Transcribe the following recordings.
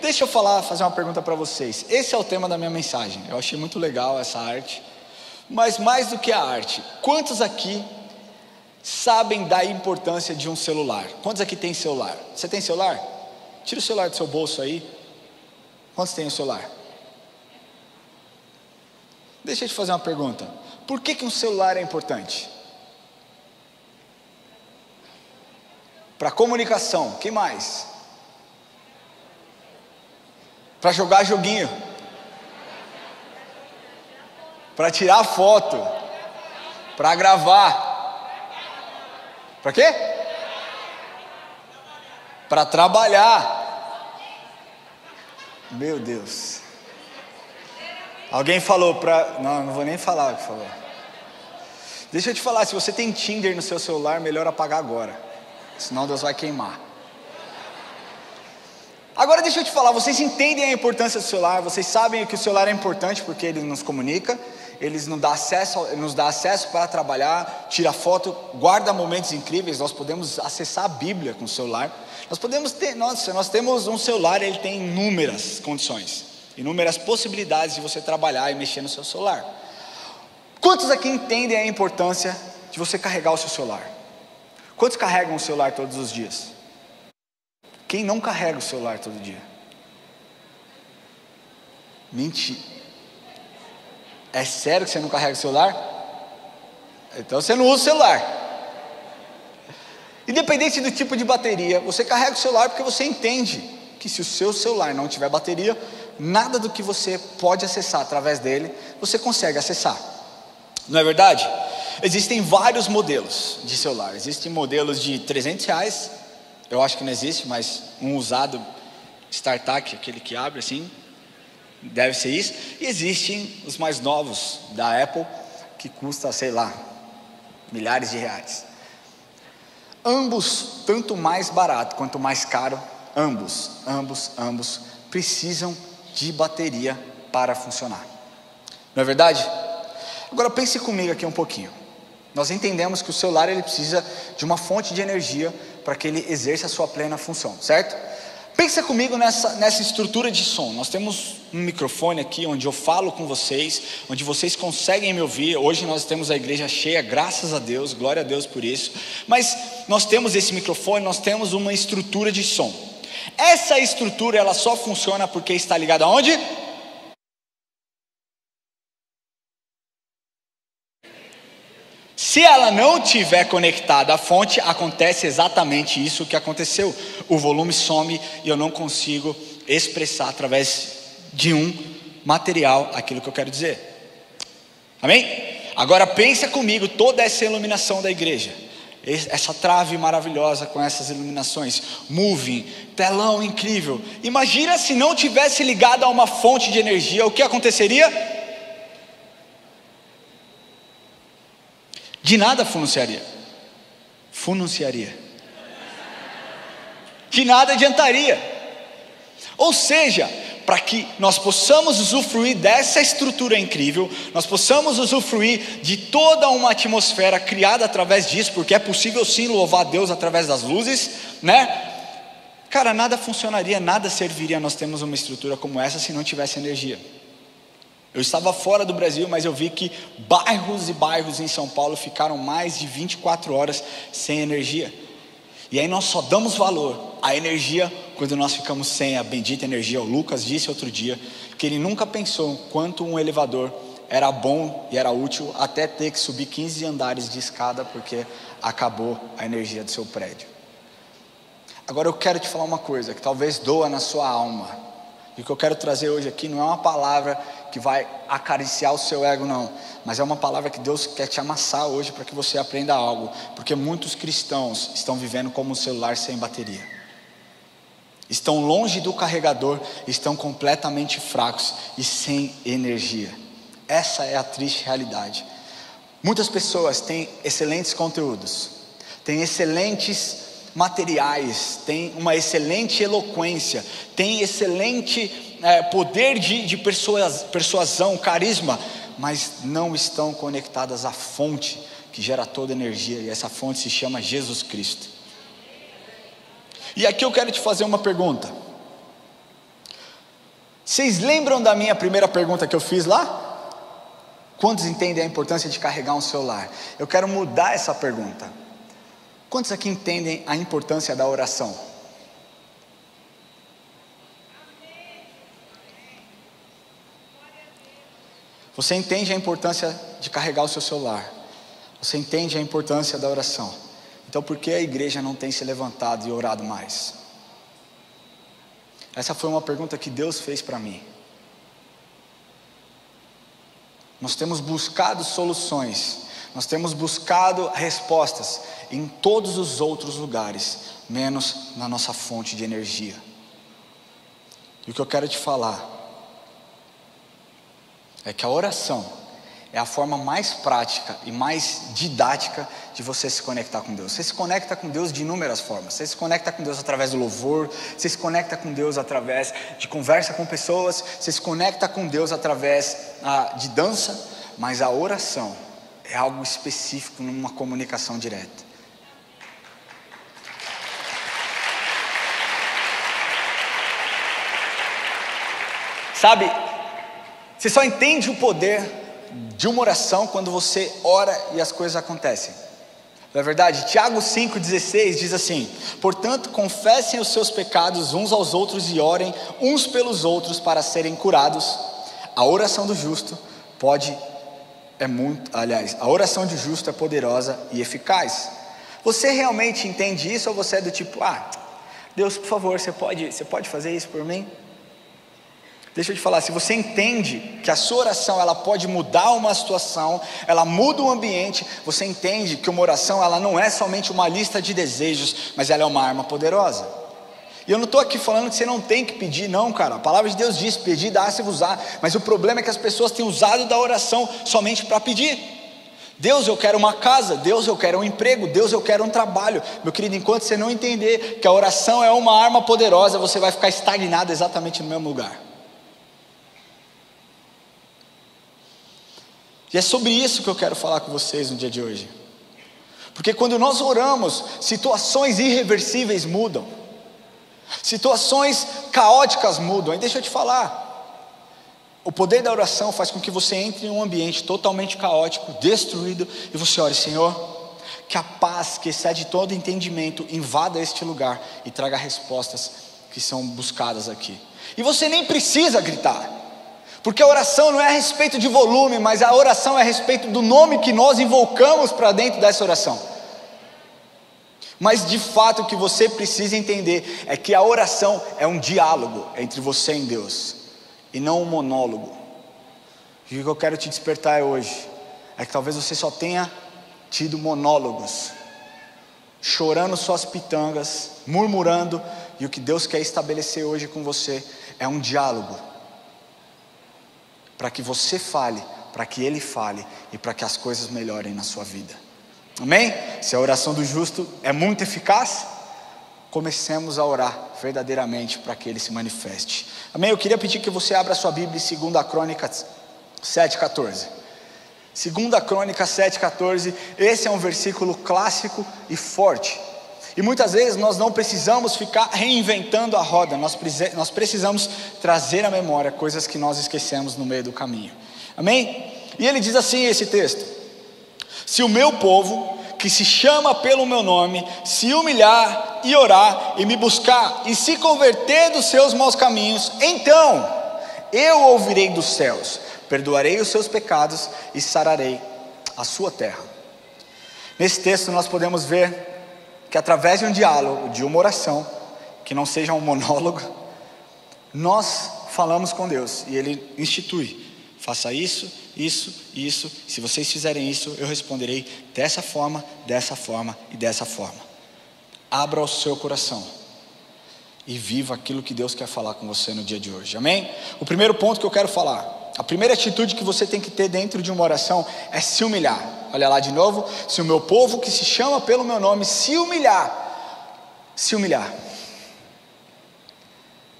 Deixa eu fazer uma pergunta para vocês. Esse é o tema da minha mensagem. Eu achei muito legal essa arte. Mas mais do que a arte, quantos aqui sabem da importância de um celular? Quantos aqui têm celular? Você tem celular? Tira o celular do seu bolso aí. Quantos têm o celular? Deixa eu te fazer uma pergunta. Por que um celular é importante? Para comunicação. Que mais? Para jogar joguinho. Para tirar foto. Para gravar. Para quê? Para trabalhar. Meu Deus. Alguém falou para... Não vou nem falar o que falou. Deixa eu te falar, se você tem Tinder no seu celular, melhor apagar agora. Senão Deus vai queimar. Agora deixa eu te falar, vocês entendem a importância do celular, vocês sabem que o celular é importante porque ele nos comunica, ele nos dá acesso para trabalhar, tira foto, guarda momentos incríveis. Nós podemos acessar a Bíblia com o celular. Nós temos um celular, ele tem inúmeras condições, inúmeras possibilidades de você trabalhar e mexer no seu celular. Quantos aqui entendem a importância de você carregar o seu celular? Quantos carregam o celular todos os dias? Quem não carrega o celular todo dia? Mentira. É sério que você não carrega o celular? Então você não usa o celular. Independente do tipo de bateria, você carrega o celular porque você entende que se o seu celular não tiver bateria, nada do que você pode acessar através dele, você consegue acessar. Não é verdade? Existem vários modelos de celular. Existem modelos de R$300, eu acho que não existe, mas um usado StarTAC, aquele que abre assim, deve ser isso. E existem os mais novos da Apple, que custa, sei lá, milhares de reais. Ambos, tanto mais barato quanto mais caro, ambos precisam de bateria para funcionar. Não é verdade? Agora pense comigo aqui um pouquinho. Nós entendemos que o celular ele precisa de uma fonte de energia para que ele exerça a sua plena função, certo? Pensa comigo nessa estrutura de som. Nós temos um microfone aqui onde eu falo com vocês, onde vocês conseguem me ouvir. Hoje nós temos a igreja cheia, graças a Deus, glória a Deus por isso. Mas nós temos esse microfone, nós temos uma estrutura de som. Essa estrutura ela só funciona porque está ligada aonde? Se ela não tiver conectada à fonte, acontece exatamente isso que aconteceu. O volume some e eu não consigo expressar através de um material aquilo que eu quero dizer. Amém? Agora pensa comigo toda essa iluminação da igreja. Essa trave maravilhosa com essas iluminações, moving, telão incrível. Imagina se não tivesse ligado a uma fonte de energia, o que aconteceria? De nada fununciaria. De nada adiantaria. Ou seja, para que nós possamos usufruir dessa estrutura incrível, nós possamos usufruir de toda uma atmosfera criada através disso, porque é possível sim louvar a Deus através das luzes, né? Cara, nada funcionaria, nada serviria. Nós temos uma estrutura como essa se não tivesse energia. Eu estava fora do Brasil, mas eu vi que bairros e bairros em São Paulo ficaram mais de 24 horas sem energia. E aí nós só damos valor à energia quando nós ficamos sem a bendita energia. O Lucas disse outro dia que ele nunca pensou quanto um elevador era bom e era útil até ter que subir 15 andares de escada porque acabou a energia do seu prédio. Agora eu quero te falar uma coisa que talvez doa na sua alma. E o que eu quero trazer hoje aqui não é uma palavra que vai acariciar o seu ego não, mas é uma palavra que Deus quer te amassar hoje para que você aprenda algo, porque muitos cristãos estão vivendo como um celular sem bateria, estão longe do carregador, estão completamente fracos e sem energia. Essa é a triste realidade. Muitas pessoas têm excelentes conteúdos, têm excelentes materiais, tem uma excelente eloquência, tem excelente poder de persuasão, carisma, mas não estão conectadas à fonte que gera toda energia, e essa fonte se chama Jesus Cristo. E aqui eu quero te fazer uma pergunta: Vocês lembram da minha primeira pergunta que eu fiz lá? Quantos entendem a importância de carregar um celular? Eu quero mudar essa pergunta. Quantos aqui entendem a importância da oração? Você entende a importância de carregar o seu celular? Você entende a importância da oração? Então por que a igreja não tem se levantado e orado mais? Essa foi uma pergunta que Deus fez para mim. Nós temos buscado soluções, nós temos buscado respostas em todos os outros lugares, menos na nossa fonte de energia. E o que eu quero te falar é que a oração é a forma mais prática e mais didática de você se conectar com Deus. Você se conecta com Deus de inúmeras formas. Você se conecta com Deus através do louvor, você se conecta com Deus através de conversa com pessoas, você se conecta com Deus através de dança, mas a oração é algo específico numa comunicação direta. Sabe, você só entende o poder de uma oração quando você ora e as coisas acontecem. Não é verdade? Tiago 5,16 diz assim: portanto, confessem os seus pecados uns aos outros e orem uns pelos outros para serem curados. A oração do justo a oração do justo é poderosa e eficaz. Você realmente entende isso, ou você é do tipo, Deus, por favor, você pode fazer isso por mim? Deixa eu te falar, se você entende que a sua oração ela pode mudar uma situação, ela muda o ambiente, você entende que uma oração ela não é somente uma lista de desejos, mas ela é uma arma poderosa. E eu não estou aqui falando que você não tem que pedir, não, cara. A palavra de Deus diz: pedir, dá-se-vos-á. Mas o problema é que as pessoas têm usado da oração somente para pedir. Deus, eu quero uma casa. Deus, eu quero um emprego. Deus, eu quero um trabalho. Meu querido, enquanto você não entender que a oração é uma arma poderosa, você vai ficar estagnado exatamente no mesmo lugar. E é sobre isso que eu quero falar com vocês no dia de hoje. Porque quando nós oramos, situações irreversíveis mudam, situações caóticas mudam. E deixa eu te falar, o poder da oração faz com que você entre em um ambiente totalmente caótico, destruído, e você ore: Senhor, que a paz que excede todo entendimento invada este lugar e traga respostas que são buscadas aqui. E você nem precisa gritar, porque a oração não é a respeito de volume, mas a oração é a respeito do nome que nós invocamos para dentro dessa oração. Mas de fato o que você precisa entender é que a oração é um diálogo entre você e Deus, e não um monólogo. E o que eu quero te despertar hoje é que talvez você só tenha tido monólogos, chorando suas pitangas, murmurando, e o que Deus quer estabelecer hoje com você é um diálogo, para que você fale, para que Ele fale, e para que as coisas melhorem na sua vida. Amém? Se a oração do justo é muito eficaz, comecemos a orar verdadeiramente para que Ele se manifeste. Amém? Eu queria pedir que você abra a sua Bíblia em 2 Crônicas 7,14. 2 Crônicas 7,14. Esse é um versículo clássico e forte. E muitas vezes nós não precisamos ficar reinventando a roda, nós precisamos trazer à memória coisas que nós esquecemos no meio do caminho. Amém? E ele diz assim, esse texto: se o meu povo, que se chama pelo meu nome, se humilhar e orar e me buscar e se converter dos seus maus caminhos, então eu ouvirei dos céus, perdoarei os seus pecados e sararei a sua terra. Nesse texto nós podemos ver que através de um diálogo, de uma oração, que não seja um monólogo, nós falamos com Deus e Ele institui: faça isso, isso, isso. Se vocês fizerem isso, eu responderei dessa forma e dessa forma. Abra o seu coração e viva aquilo que Deus quer falar com você no dia de hoje. Amém? O primeiro ponto que eu quero falar, a primeira atitude que você tem que ter dentro de uma oração é se humilhar. Olha lá de novo: se o meu povo, que se chama pelo meu nome, se humilhar. Se humilhar.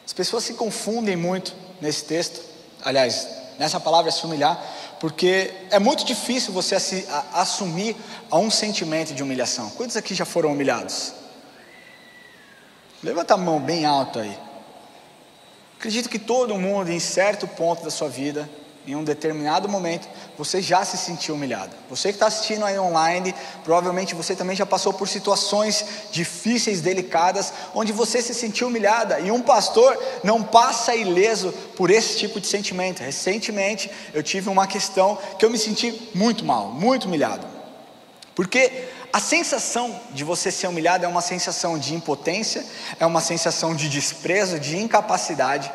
As pessoas se confundem muito nesse texto, aliás, nessa palavra se humilhar, porque é muito difícil você assumir a um sentimento de humilhação. Quantos aqui já foram humilhados? Levanta a mão bem alto aí. Acredito que todo mundo, em certo ponto da sua vida, em um determinado momento, você já se sentiu humilhado. Você que está assistindo aí online, provavelmente você também já passou por situações difíceis, delicadas, onde você se sentiu humilhada, e um pastor não passa ileso por esse tipo de sentimento. Recentemente eu tive uma questão que eu me senti muito mal, muito humilhado, porque a sensação de você ser humilhado é uma sensação de impotência, é uma sensação de desprezo, de incapacidade.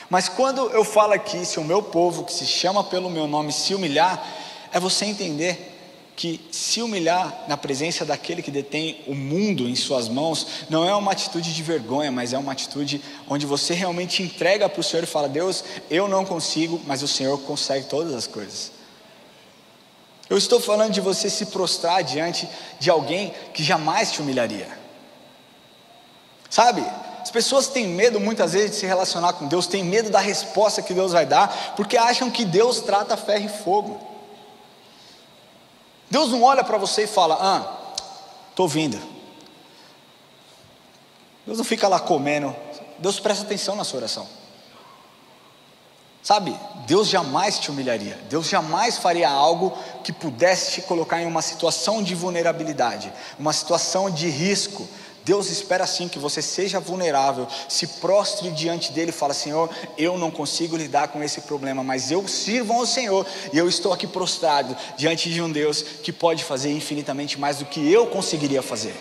Mas quando eu falo aqui, se o meu povo, que se chama pelo meu nome, se humilhar, é você entender que se humilhar na presença daquele que detém o mundo em suas mãos, não é uma atitude de vergonha, mas é uma atitude onde você realmente entrega para o Senhor e fala: Deus, eu não consigo, mas o Senhor consegue todas as coisas. Eu estou falando de você se prostrar diante de alguém que jamais te humilharia. Sabe? As pessoas têm medo muitas vezes de se relacionar com Deus, têm medo da resposta que Deus vai dar, porque acham que Deus trata ferro e fogo. Deus não olha para você e fala: estou ouvindo. Deus não fica lá comendo. Deus presta atenção na sua oração. Sabe, Deus jamais te humilharia. Deus jamais faria algo que pudesse te colocar em uma situação de vulnerabilidade, uma situação de risco. Deus espera sim que você seja vulnerável, se prostre diante dele e fala: Senhor, eu não consigo lidar com esse problema, mas eu sirvo ao Senhor, e eu estou aqui prostrado diante de um Deus que pode fazer infinitamente mais do que eu conseguiria fazer.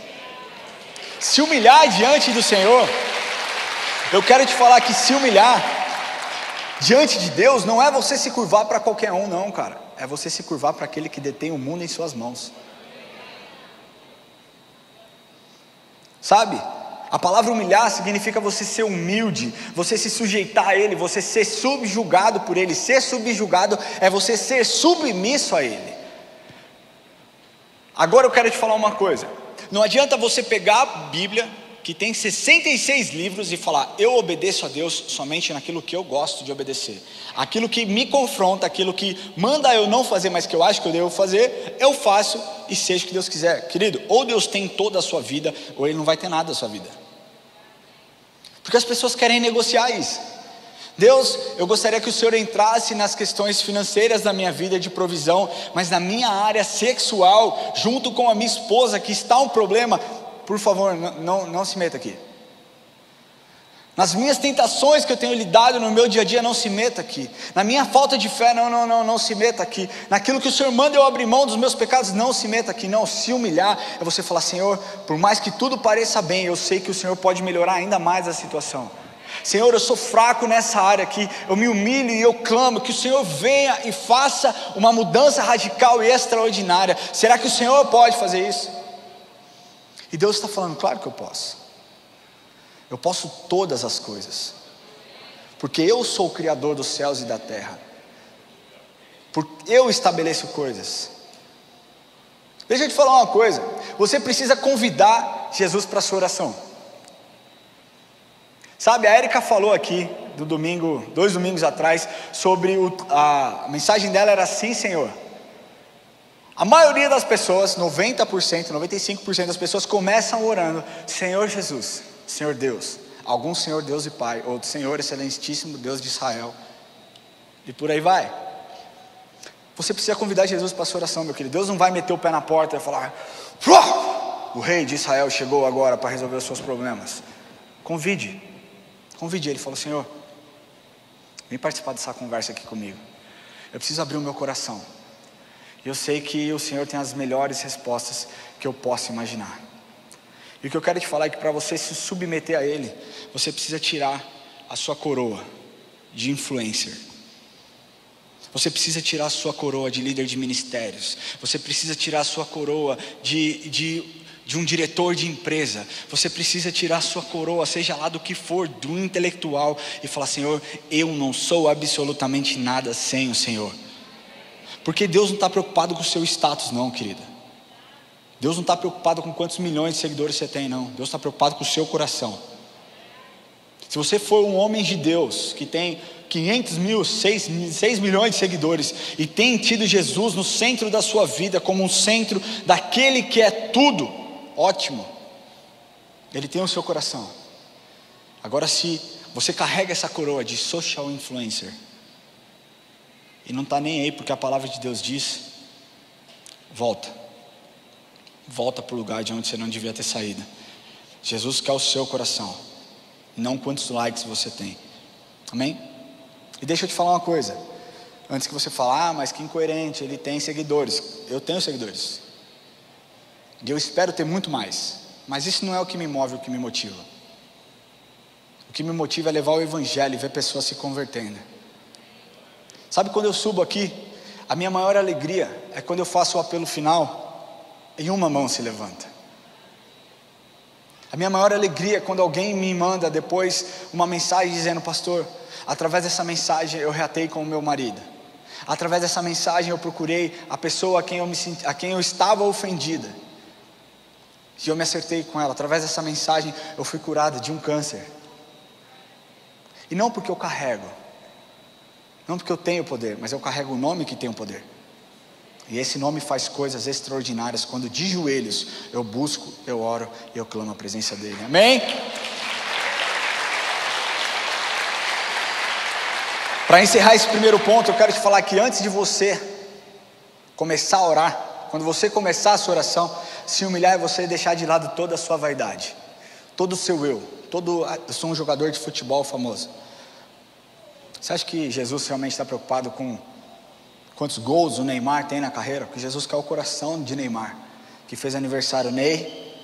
Se humilhar diante do Senhor, eu quero te falar que se humilhar diante de Deus não é você se curvar para qualquer um, não, cara. É você se curvar para aquele que detém o mundo em suas mãos. Sabe, a palavra humilhar significa você ser humilde, você se sujeitar a Ele, você ser subjugado por Ele. Ser subjugado é você ser submisso a Ele. Agora eu quero te falar uma coisa: não adianta você pegar a Bíblia, que tem 66 livros, e falar: eu obedeço a Deus somente naquilo que eu gosto de obedecer, aquilo que me confronta, aquilo que manda eu não fazer, mas que eu acho que eu devo fazer, eu faço, e seja o que Deus quiser. Querido, ou Deus tem toda a sua vida, ou Ele não vai ter nada da sua vida, porque as pessoas querem negociar isso. Deus, eu gostaria que o Senhor entrasse nas questões financeiras da minha vida, de provisão, mas na minha área sexual, junto com a minha esposa, que está um problema, por favor, não se meta aqui. Nas minhas tentações que eu tenho lidado no meu dia a dia, não se meta aqui. Na minha falta de fé, não se meta aqui. Naquilo que o Senhor manda eu abrir mão dos meus pecados, não se meta aqui. Não, se humilhar é você falar: Senhor, por mais que tudo pareça bem, eu sei que o Senhor pode melhorar ainda mais a situação. Senhor, eu sou fraco nessa área aqui, eu me humilho e eu clamo que o Senhor venha e faça uma mudança radical e extraordinária. Será que o Senhor pode fazer isso? E Deus está falando: claro que eu posso. Eu posso todas as coisas, porque eu sou o Criador dos céus e da terra, porque eu estabeleço coisas. Deixa eu te falar uma coisa: você precisa convidar Jesus para a sua oração. Sabe, a Érica falou aqui do domingo, 2 domingos atrás, sobre a mensagem dela era assim: Senhor. A maioria das pessoas, 90%, 95% das pessoas começam orando: Senhor Jesus, Senhor Deus, alguns Senhor Deus e Pai, ou Senhor excelentíssimo Deus de Israel, e por aí vai. Você precisa convidar Jesus para a sua oração, meu querido. Deus não vai meter o pé na porta e falar: o rei de Israel chegou agora para resolver os seus problemas. Convide ele. Falou: Senhor, vem participar dessa conversa aqui comigo. Eu preciso abrir o meu coração. Eu sei que o Senhor tem as melhores respostas que eu posso imaginar. E o que eu quero te falar é que para você se submeter a Ele, você precisa tirar a sua coroa de influencer. Você precisa tirar a sua coroa de líder de ministérios. Você precisa tirar a sua coroa de um diretor de empresa. Você precisa tirar a sua coroa, seja lá do que for, do intelectual, e falar: Senhor, eu não sou absolutamente nada sem o Senhor. Porque Deus não está preocupado com o seu status não, querida. Deus não está preocupado com quantos milhões de seguidores você tem, não. Deus está preocupado com o seu coração. Se você for um homem de Deus, que tem 500 mil, 6 milhões de seguidores, e tem tido Jesus no centro da sua vida, como um centro daquele que é tudo, ótimo. Ele tem o seu coração. Agora, se você carrega essa coroa de social influencer e não está nem aí porque a palavra de Deus diz, volta para o lugar de onde você não devia ter saído. Jesus quer o seu coração, não quantos likes você tem. Amém? E deixa eu te falar uma coisa, antes que você fale, mas que incoerente, ele tem seguidores. Eu tenho seguidores, e eu espero ter muito mais, mas isso não é o que me move, o que me motiva. O que me motiva é levar o evangelho e ver pessoas se convertendo. Sabe, quando eu subo aqui, a minha maior alegria é quando eu faço o apelo final e uma mão se levanta. A minha maior alegria é quando alguém me manda depois uma mensagem dizendo, pastor, através dessa mensagem eu reatei com o meu marido. Através dessa mensagem eu procurei a pessoa a quem eu estava ofendida. E eu me acertei com ela. Através dessa mensagem eu fui curada de um câncer. E não porque eu carrego, não porque eu tenho poder, mas eu carrego o nome que tem o poder. E esse nome faz coisas extraordinárias quando de joelhos eu busco, eu oro e eu clamo a presença dele. Amém? Para encerrar esse primeiro ponto, eu quero te falar que antes de você começar a orar, quando você começar a sua oração, se humilhar é você deixar de lado toda a sua vaidade, todo o seu eu sou um jogador de futebol famoso. Você acha que Jesus realmente está preocupado com quantos gols o Neymar tem na carreira? Porque Jesus quer o coração de Neymar, que fez aniversário. Ney,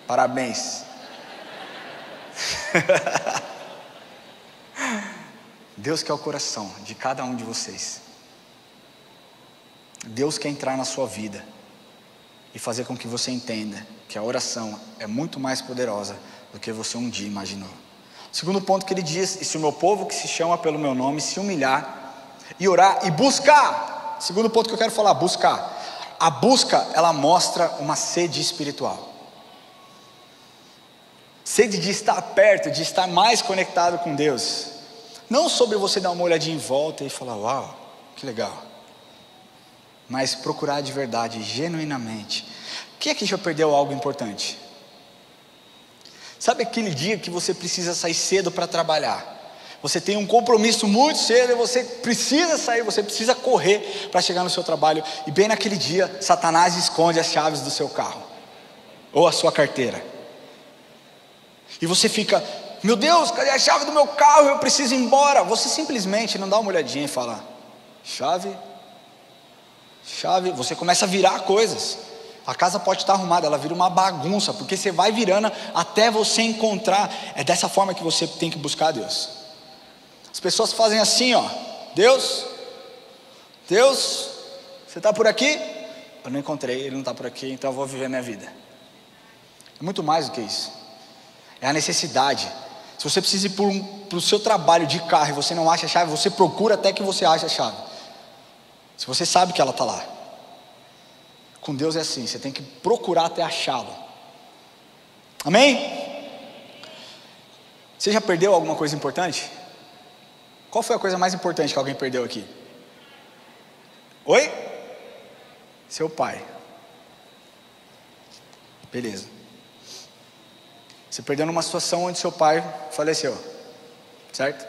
parabéns. Deus quer o coração de cada um de vocês. Deus quer entrar na sua vida e fazer com que você entenda que a oração é muito mais poderosa do que você um dia imaginou. Segundo ponto que ele diz, e se o meu povo que se chama pelo meu nome se humilhar e orar e buscar. Segundo ponto que eu quero falar, buscar. A busca, ela mostra uma sede espiritual. Sede de estar perto, de estar mais conectado com Deus. Não sobre você dar uma olhadinha em volta e falar, uau, que legal. Mas procurar de verdade, genuinamente. Quem aqui já perdeu algo importante? Sabe aquele dia que você precisa sair cedo para trabalhar? Você tem um compromisso muito cedo e você precisa sair, você precisa correr para chegar no seu trabalho. E bem naquele dia, Satanás esconde as chaves do seu carro ou a sua carteira. E você fica, meu Deus, cadê a chave do meu carro? Eu preciso ir embora. Você simplesmente não dá uma olhadinha e fala, chave, você começa a virar coisas. A casa pode estar arrumada, ela vira uma bagunça, porque você vai virando até você encontrar. É dessa forma que você tem que buscar Deus. As pessoas fazem assim, Deus, você está por aqui? Eu não encontrei, ele não está por aqui, então eu vou viver minha vida. É muito mais do que isso. É a necessidade. Se você precisa ir para o seu trabalho de carro e você não acha a chave, você procura até que você ache a chave. Se você sabe que ela está lá. Com Deus é assim, você tem que procurar até achá-lo. Amém? Você já perdeu alguma coisa importante? Qual foi a coisa mais importante que alguém perdeu aqui? Oi? Seu pai. Beleza. Você perdeu numa situação onde seu pai faleceu, certo?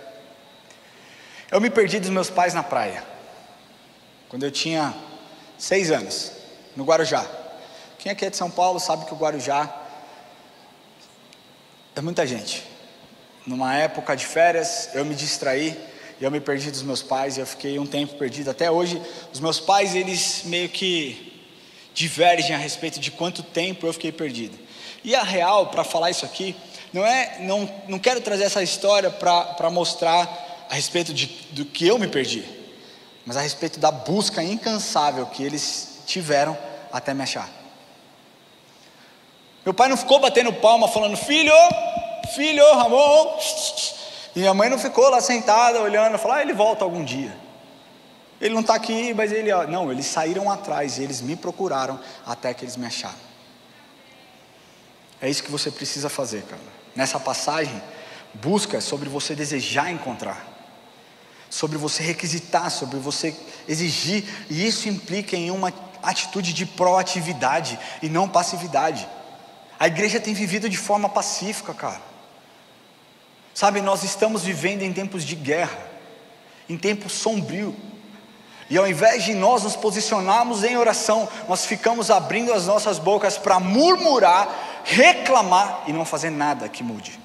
Eu me perdi dos meus pais na praia, quando eu tinha 6 anos, no Guarujá. Quem aqui é de São Paulo sabe que o Guarujá é muita gente. Numa época de férias, eu me distraí e eu me perdi dos meus pais e eu fiquei um tempo perdido. Até hoje, os meus pais, eles meio que divergem a respeito de quanto tempo eu fiquei perdido. E a real, para falar isso aqui, não quero trazer essa história para mostrar a respeito do que eu me perdi, mas a respeito da busca incansável que eles tiveram até me achar. Meu pai não ficou batendo palma falando, filho, Ramon. E minha mãe não ficou lá sentada olhando, falando, ele volta algum dia. Ele não está aqui, mas ele... Não, eles saíram atrás e eles me procuraram até que eles me acharam. É isso que você precisa fazer, cara. Nessa passagem, busca sobre você desejar encontrar, sobre você requisitar, sobre você exigir, e isso implica em uma atitude de proatividade e não passividade. A igreja tem vivido de forma pacífica, cara. Sabe, nós estamos vivendo em tempos de guerra, em tempos sombrios. E ao invés de nós nos posicionarmos em oração, nós ficamos abrindo as nossas bocas para murmurar, reclamar e não fazer nada que mude.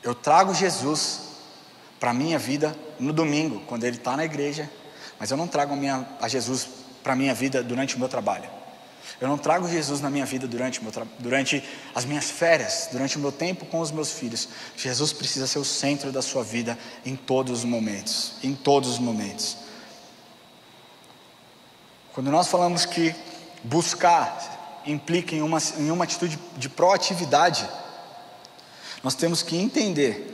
Eu trago Jesus para a minha vida no domingo, quando Ele está na igreja, mas eu não trago a Jesus para a minha vida durante o meu trabalho. Eu não trago Jesus na minha vida durante as minhas férias, durante o meu tempo com os meus filhos. Jesus precisa ser o centro da sua vida em todos os momentos, em todos os momentos. Quando nós falamos que buscar implica em uma atitude de proatividade, nós temos que entender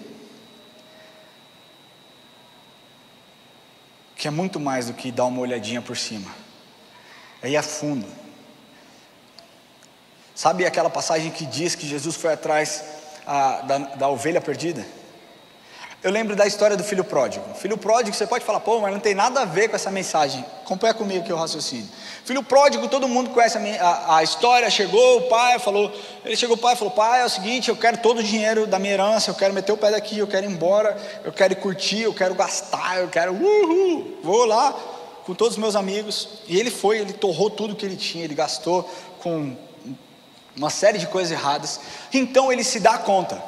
que é muito mais do que dar uma olhadinha por cima, é ir a fundo. Sabe aquela passagem que diz que Jesus foi atrás da ovelha perdida? Eu lembro da história do filho pródigo. Filho pródigo, você pode falar, pô, mas não tem nada a ver com essa mensagem. Acompanha comigo aqui o raciocínio. Filho pródigo, todo mundo conhece a história. Chegou o pai, falou, pai, é o seguinte, eu quero todo o dinheiro da minha herança, eu quero meter o pé daqui, eu quero ir embora, eu quero ir curtir, eu quero gastar, eu quero, vou lá com todos os meus amigos. E ele torrou tudo que ele tinha, ele gastou com uma série de coisas erradas. Então ele se dá conta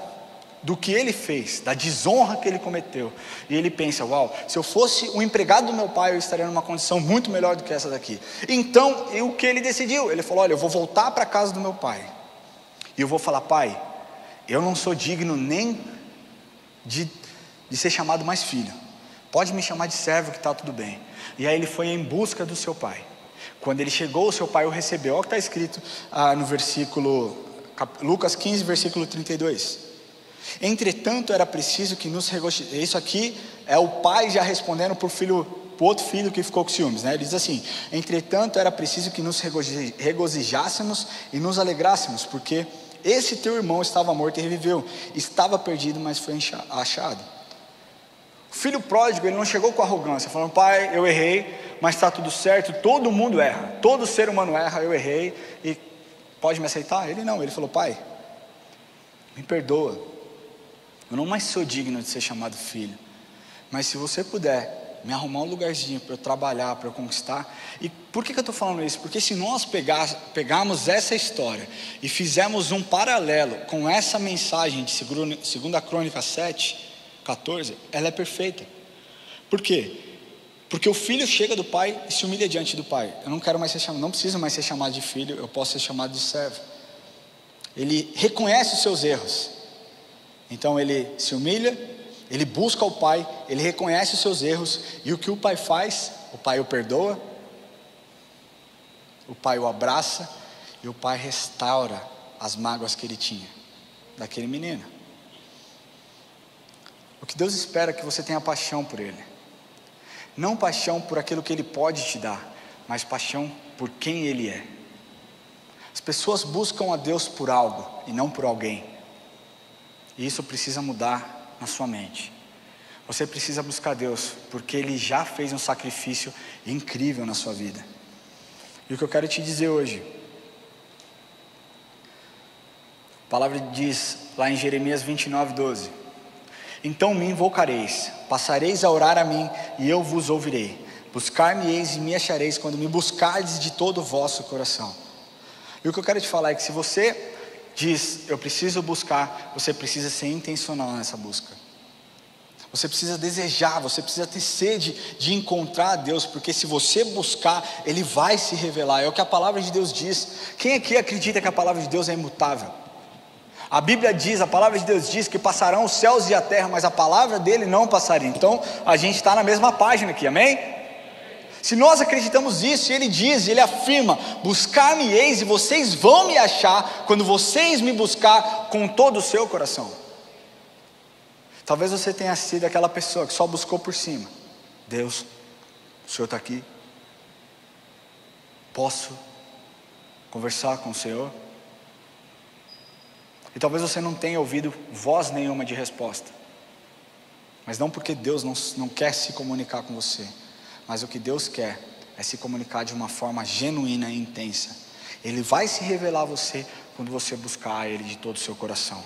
do que ele fez, da desonra que ele cometeu, e ele pensa, uau, se eu fosse um empregado do meu pai, eu estaria numa condição muito melhor do que essa daqui. Então, o que ele decidiu? Ele falou, olha, eu vou voltar para a casa do meu pai, e eu vou falar, pai, eu não sou digno nem de ser chamado mais filho, pode me chamar de servo que está tudo bem. E aí ele foi em busca do seu pai. Quando ele chegou, o seu pai o recebeu. Olha o que está escrito no versículo, Lucas 15, versículo 32. Entretanto, era preciso que nos regozijássemos. Isso aqui é o pai já respondendo para o outro filho que ficou com ciúmes, né? Ele diz assim: entretanto, era preciso que nos regozijássemos e nos alegrássemos, porque esse teu irmão estava morto e reviveu, estava perdido, mas foi achado. O filho pródigo, ele não chegou com arrogância, falando, pai, eu errei, mas está tudo certo, todo mundo erra, todo ser humano erra, eu errei, e pode me aceitar? Ele não, ele falou, pai, me perdoa, eu não mais sou digno de ser chamado filho, mas se você puder me arrumar um lugarzinho para eu trabalhar, para eu conquistar. E por que eu estou falando isso? Porque se nós pegarmos essa história e fizermos um paralelo com essa mensagem de 2 Crônicas 7, 14, ela é perfeita. Por quê? Porque o filho chega do pai e se humilha diante do pai. Eu não quero mais ser chamado, não preciso mais ser chamado de filho, eu posso ser chamado de servo. Ele reconhece os seus erros, então ele se humilha, ele busca o pai, ele reconhece os seus erros, e o que o pai faz? O pai o perdoa, o pai o abraça, e o pai restaura as mágoas que ele tinha daquele menino. O que Deus espera é que você tenha paixão por Ele, não paixão por aquilo que Ele pode te dar, mas paixão por quem Ele é. As pessoas buscam a Deus por algo e não por alguém, e isso precisa mudar na sua mente. Você precisa buscar Deus porque Ele já fez um sacrifício incrível na sua vida. E o que eu quero te dizer hoje, a palavra diz lá em Jeremias 29, 12: então me invocareis, passareis a orar a mim, e eu vos ouvirei. Buscar-me-eis e me achareis, quando me buscardes de todo o vosso coração. E o que eu quero te falar é que se você diz, eu preciso buscar, você precisa ser intencional nessa busca. Você precisa desejar, você precisa ter sede de encontrar a Deus, porque se você buscar, Ele vai se revelar. É o que a palavra de Deus diz. Quem aqui acredita que a palavra de Deus é imutável? A Bíblia diz, a palavra de Deus diz que passarão os céus e a terra, mas a palavra dele não passaria. Então a gente está na mesma página aqui, amém? Se nós acreditamos nisso, ele diz, ele afirma: buscar-me-eis e vocês vão me achar, quando vocês me buscar com todo o seu coração. Talvez você tenha sido aquela pessoa que só buscou por cima. Deus, o Senhor está aqui, posso conversar com o Senhor? E talvez você não tenha ouvido voz nenhuma de resposta, mas não porque Deus não quer se comunicar com você, mas o que Deus quer é se comunicar de uma forma genuína e intensa. Ele vai se revelar a você quando você buscar Ele de todo o seu coração.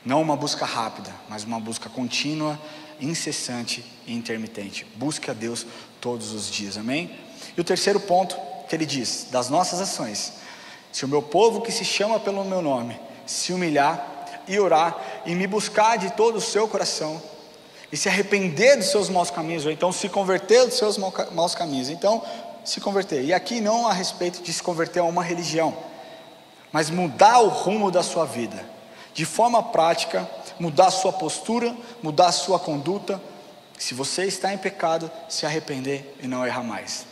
Não uma busca rápida, mas uma busca contínua, incessante e intermitente. Busque a Deus todos os dias, amém? E o terceiro ponto que ele diz, das nossas ações: se o meu povo que se chama pelo meu nome se humilhar e orar e me buscar de todo o seu coração e se arrepender dos seus maus caminhos, ou então se converter dos seus maus caminhos, então se converter. E aqui não a respeito de se converter a uma religião, mas mudar o rumo da sua vida, de forma prática, mudar a sua postura, mudar a sua conduta. Se você está em pecado, se arrepender e não errar mais.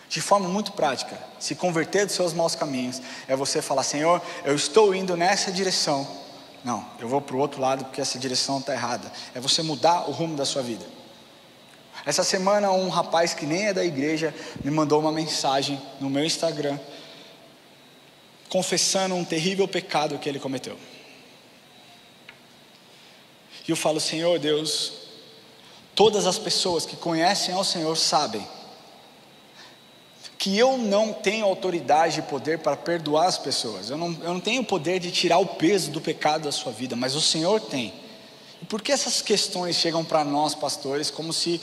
De forma muito prática, se converter dos seus maus caminhos é você falar: Senhor, eu estou indo nessa direção, não, eu vou para o outro lado porque essa direção está errada. É você mudar o rumo da sua vida. Essa semana um rapaz que nem é da igreja me mandou uma mensagem no meu Instagram, confessando um terrível pecado que ele cometeu. E eu falo: Senhor Deus, todas as pessoas que conhecem ao Senhor sabem que eu não tenho autoridade e poder para perdoar as pessoas. Eu não tenho o poder de tirar o peso do pecado da sua vida, mas o Senhor tem. E por que essas questões chegam para nós, pastores, como se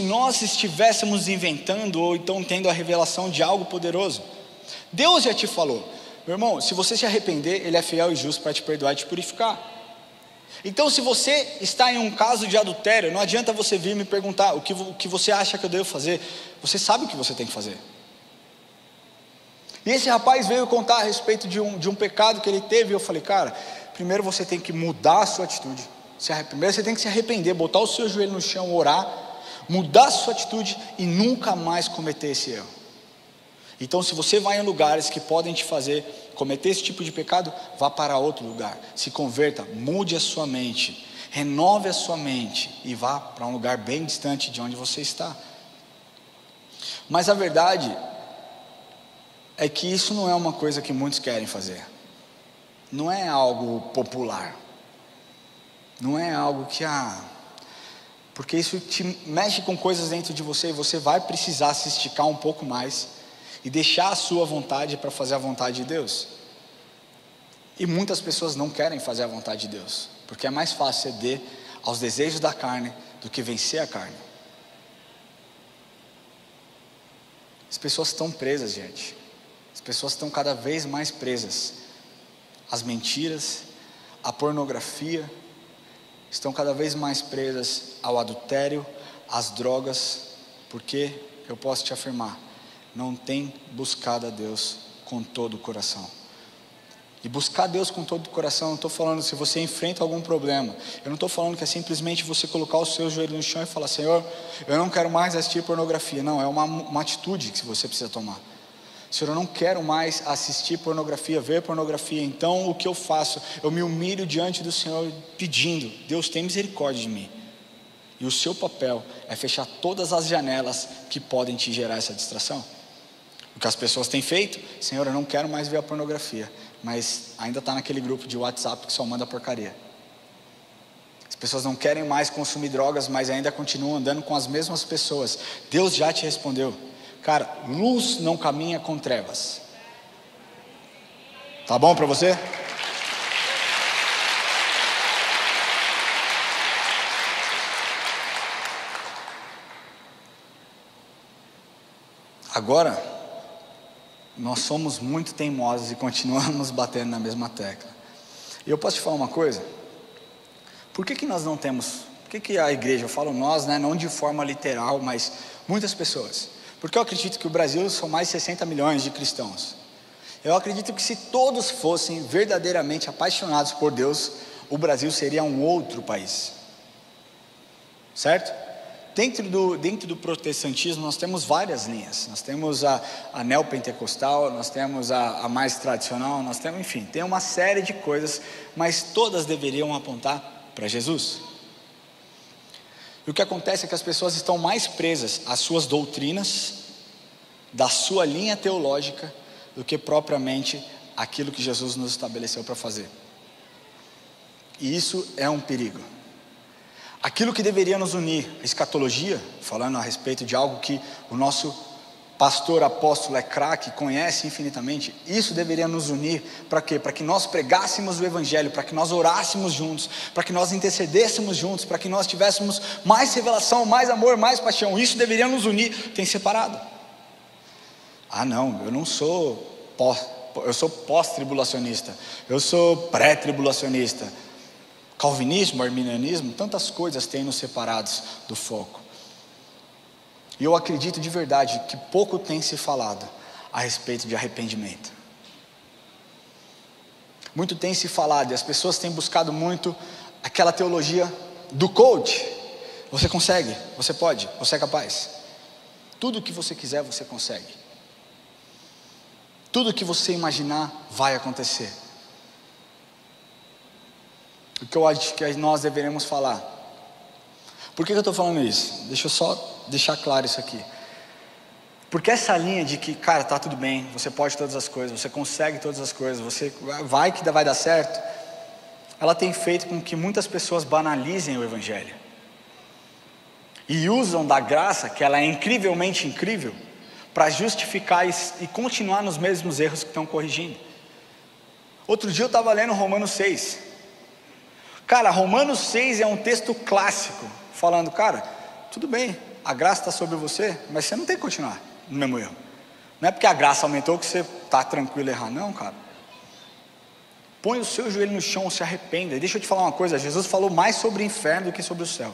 nós estivéssemos inventando ou então tendo a revelação de algo poderoso? Deus já te falou, meu irmão, se você se arrepender, Ele é fiel e justo para te perdoar e te purificar. Então, se você está em um caso de adultério, não adianta você vir me perguntar o que você acha que eu devo fazer. Você sabe o que você tem que fazer. E esse rapaz veio contar a respeito de um pecado que ele teve, e eu falei: cara, primeiro você tem que mudar a sua atitude. Primeiro você tem que se arrepender, botar o seu joelho no chão, orar, mudar a sua atitude e nunca mais cometer esse erro. Então, se você vai em lugares que podem te fazer cometer esse tipo de pecado, vá para outro lugar, se converta, mude a sua mente, renove a sua mente e vá para um lugar bem distante de onde você está. Mas a verdade é que isso não é uma coisa que muitos querem fazer, não é algo popular, não é algo que porque isso te mexe com coisas dentro de você, e você vai precisar se esticar um pouco mais e deixar a sua vontade para fazer a vontade de Deus. E muitas pessoas não querem fazer a vontade de Deus, porque é mais fácil ceder aos desejos da carne do que vencer a carne. As pessoas estão presas, gente. As pessoas estão cada vez mais presas às mentiras, à pornografia, estão cada vez mais presas ao adultério, às drogas, porque eu posso te afirmar, não tem buscado a Deus com todo o coração. E buscar Deus com todo o coração, não estou falando se você enfrenta algum problema, eu não estou falando que é simplesmente você colocar o seu joelho no chão e falar: Senhor, eu não quero mais assistir pornografia. Não, é uma atitude que você precisa tomar. Senhor, eu não quero mais assistir pornografia, ver pornografia. Então o que eu faço? Eu me humilho diante do Senhor pedindo: Deus, tem misericórdia de mim. E o seu papel é fechar todas as janelas que podem te gerar essa distração. O que as pessoas têm feito: Senhor, eu não quero mais ver a pornografia, mas ainda está naquele grupo de WhatsApp que só manda porcaria. As pessoas não querem mais consumir drogas, mas ainda continuam andando com as mesmas pessoas. Deus já te respondeu, cara, luz não caminha com trevas. Tá bom para você? Agora, nós somos muito teimosos e continuamos batendo na mesma tecla. E eu posso te falar uma coisa? Por que nós não temos, por que a igreja, eu falo nós, né, não de forma literal, mas muitas pessoas, porque eu acredito que o Brasil são mais de 60 milhões de cristãos. Eu acredito que se todos fossem verdadeiramente apaixonados por Deus, o Brasil seria um outro país, certo? Dentro do protestantismo nós temos várias linhas. Nós temos a neopentecostal, nós temos a mais tradicional, nós temos, enfim, tem uma série de coisas, mas todas deveriam apontar para Jesus. E o que acontece é que as pessoas estão mais presas às suas doutrinas, da sua linha teológica, do que propriamente aquilo que Jesus nos estabeleceu para fazer. E isso é um perigo. Aquilo que deveria nos unir, a escatologia, falando a respeito de algo que o nosso pastor, apóstolo é craque, conhece infinitamente, isso deveria nos unir para quê? Para que nós pregássemos o Evangelho, para que nós orássemos juntos, para que nós intercedêssemos juntos, para que nós tivéssemos mais revelação, mais amor, mais paixão. Isso deveria nos unir. Tem separado. Ah não, eu não sou eu sou pós-tribulacionista, eu sou pré-tribulacionista. Calvinismo, arminianismo, tantas coisas têm nos separados do foco. E eu acredito de verdade que pouco tem se falado a respeito de arrependimento. Muito tem se falado, e as pessoas têm buscado muito aquela teologia do coach. Você consegue, você pode, você é capaz. Tudo o que você quiser, você consegue. Tudo o que você imaginar vai acontecer. O que eu acho que nós deveremos falar. Por que eu estou falando isso? Deixa eu só deixar claro isso aqui. Porque essa linha de que, cara, tá tudo bem, você pode todas as coisas, você consegue todas as coisas, você vai que vai dar certo, ela tem feito com que muitas pessoas banalizem o Evangelho. E usam da graça, que ela é incrivelmente incrível, para justificar e continuar nos mesmos erros que estão corrigindo. Outro dia eu estava lendo Romanos 6. Cara, Romanos 6 é um texto clássico, falando, cara, tudo bem, a graça está sobre você, mas você não tem que continuar no mesmo erro. Não é porque a graça aumentou que você está tranquilo errar, não, cara. Põe o seu joelho no chão, se arrependa. E deixa eu te falar uma coisa, Jesus falou mais sobre o inferno do que sobre o céu.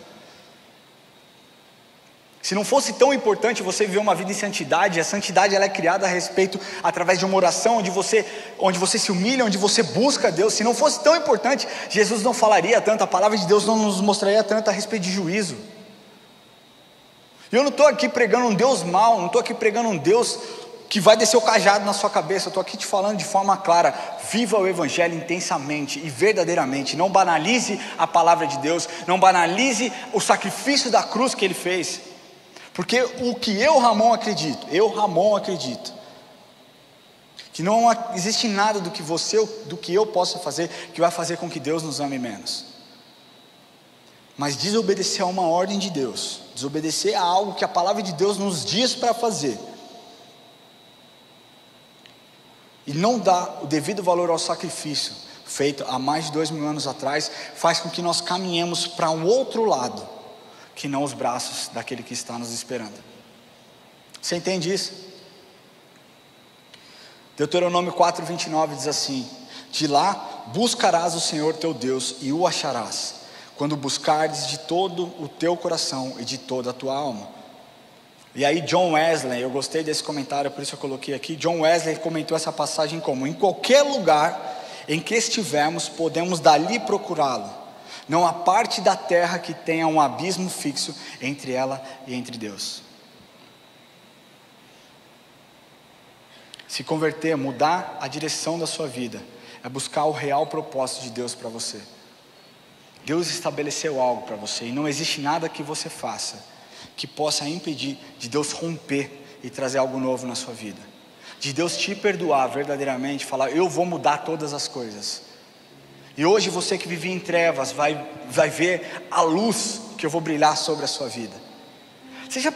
Se não fosse tão importante você viver uma vida em santidade, a santidade ela é criada a respeito, através de uma oração, onde você se humilha, onde você busca Deus. Se não fosse tão importante, Jesus não falaria tanto, a palavra de Deus não nos mostraria tanto a respeito de juízo. E eu não estou aqui pregando um Deus mau, não estou aqui pregando um Deus que vai descer o cajado na sua cabeça. Eu estou aqui te falando de forma clara, viva o Evangelho intensamente e verdadeiramente. Não banalize a palavra de Deus, não banalize o sacrifício da cruz que Ele fez. Porque o que eu, Ramon, acredito, que não existe nada do que eu possa fazer, que vai fazer com que Deus nos ame menos. Mas desobedecer a uma ordem de Deus, desobedecer a algo que a palavra de Deus nos diz para fazer, e não dar o devido valor ao sacrifício, feito há mais de 2000 anos atrás, faz com que nós caminhemos para um outro lado, que não os braços daquele que está nos esperando. Você entende isso? Deuteronômio 4:29 diz assim: de lá buscarás o Senhor teu Deus e o acharás, quando buscares de todo o teu coração e de toda a tua alma. E aí John Wesley, eu gostei desse comentário, por isso eu coloquei aqui. John Wesley comentou essa passagem como: em qualquer lugar em que estivermos, podemos dali procurá-lo. Não há parte da terra que tenha um abismo fixo entre ela e entre Deus. Se converter, mudar a direção da sua vida, é buscar o real propósito de Deus para você. Deus estabeleceu algo para você, e não existe nada que você faça que possa impedir de Deus romper e trazer algo novo na sua vida, de Deus te perdoar verdadeiramente, falar, eu vou mudar todas as coisas. E hoje você que vivia em trevas vai ver a luz que eu vou brilhar sobre a sua vida. Você já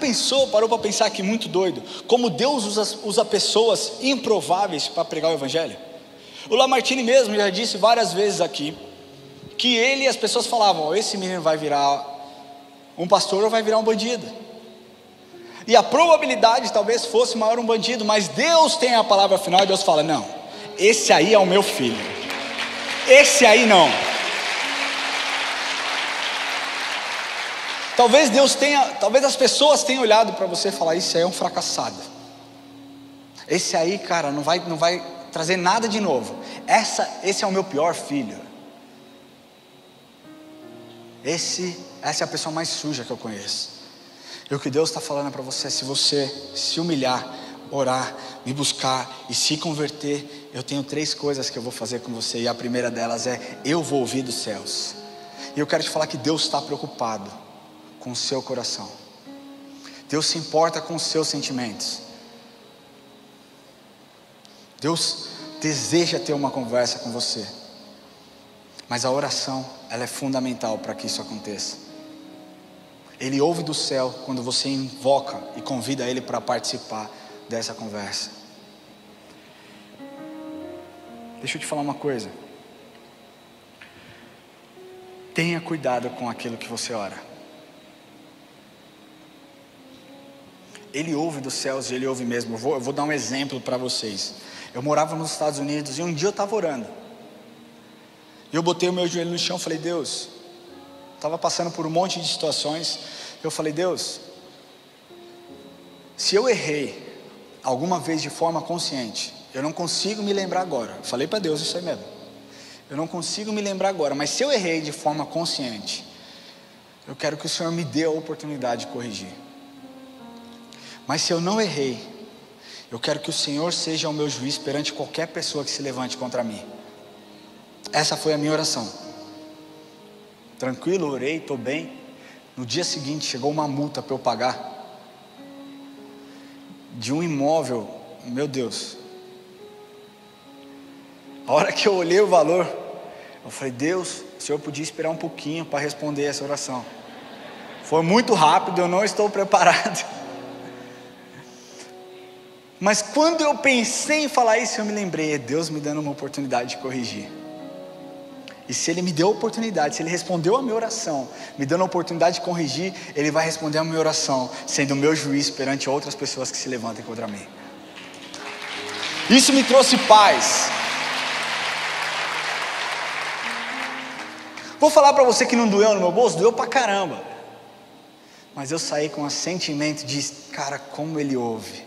parou para pensar que muito doido, como Deus usa pessoas improváveis para pregar o Evangelho? O Lamartine mesmo já disse várias vezes aqui, que ele e as pessoas falavam, esse menino vai virar um pastor ou vai virar um bandido. E a probabilidade talvez fosse maior um bandido, mas Deus tem a palavra final e Deus fala, não, esse aí é o meu filho. Esse aí não. Talvez as pessoas tenham olhado para você e falar, esse aí é um fracassado. Esse aí, cara, não vai trazer nada de novo. Esse é o meu pior filho. Essa é a pessoa mais suja que eu conheço. E o que Deus está falando para você, se você se humilhar, orar, me buscar e se converter, eu tenho 3 coisas que eu vou fazer com você, e a primeira delas é, eu vou ouvir dos céus. E eu quero te falar que Deus está preocupado com o seu coração. Deus se importa com os seus sentimentos. Deus deseja ter uma conversa com você. Mas a oração, ela é fundamental para que isso aconteça. Ele ouve do céu quando você invoca e convida Ele para participar dessa conversa. Deixa eu te falar uma coisa. Tenha cuidado com aquilo que você ora. Ele ouve dos céus e Ele ouve mesmo. Eu vou dar um exemplo para vocês. Eu morava nos Estados Unidos e um dia eu estava orando. E eu botei o meu joelho no chão e falei: Deus, estava passando por um monte de situações. Eu falei: Deus, se eu errei alguma vez de forma consciente, eu não consigo me lembrar agora. Eu falei para Deus isso aí mesmo. Eu não consigo me lembrar agora, mas se eu errei de forma consciente, eu quero que o Senhor me dê a oportunidade de corrigir. Mas se eu não errei, eu quero que o Senhor seja o meu juiz perante qualquer pessoa que se levante contra mim. Essa foi a minha oração. Tranquilo, orei, estou bem. No dia seguinte chegou uma multa para eu pagar, de um imóvel, meu Deus. A hora que eu olhei o valor, eu falei: Deus, o Senhor podia esperar um pouquinho para responder essa oração. Foi muito rápido, eu não estou preparado. Mas quando eu pensei em falar isso, eu me lembrei: é Deus me dando uma oportunidade de corrigir. E se Ele me deu a oportunidade, se Ele respondeu a minha oração, me dando a oportunidade de corrigir, Ele vai responder a minha oração, sendo o meu juiz perante outras pessoas que se levantem contra mim. Isso me trouxe paz. Vou falar para você que não doeu no meu bolso, doeu pra caramba. Mas eu saí com um sentimento de: cara, como Ele ouve,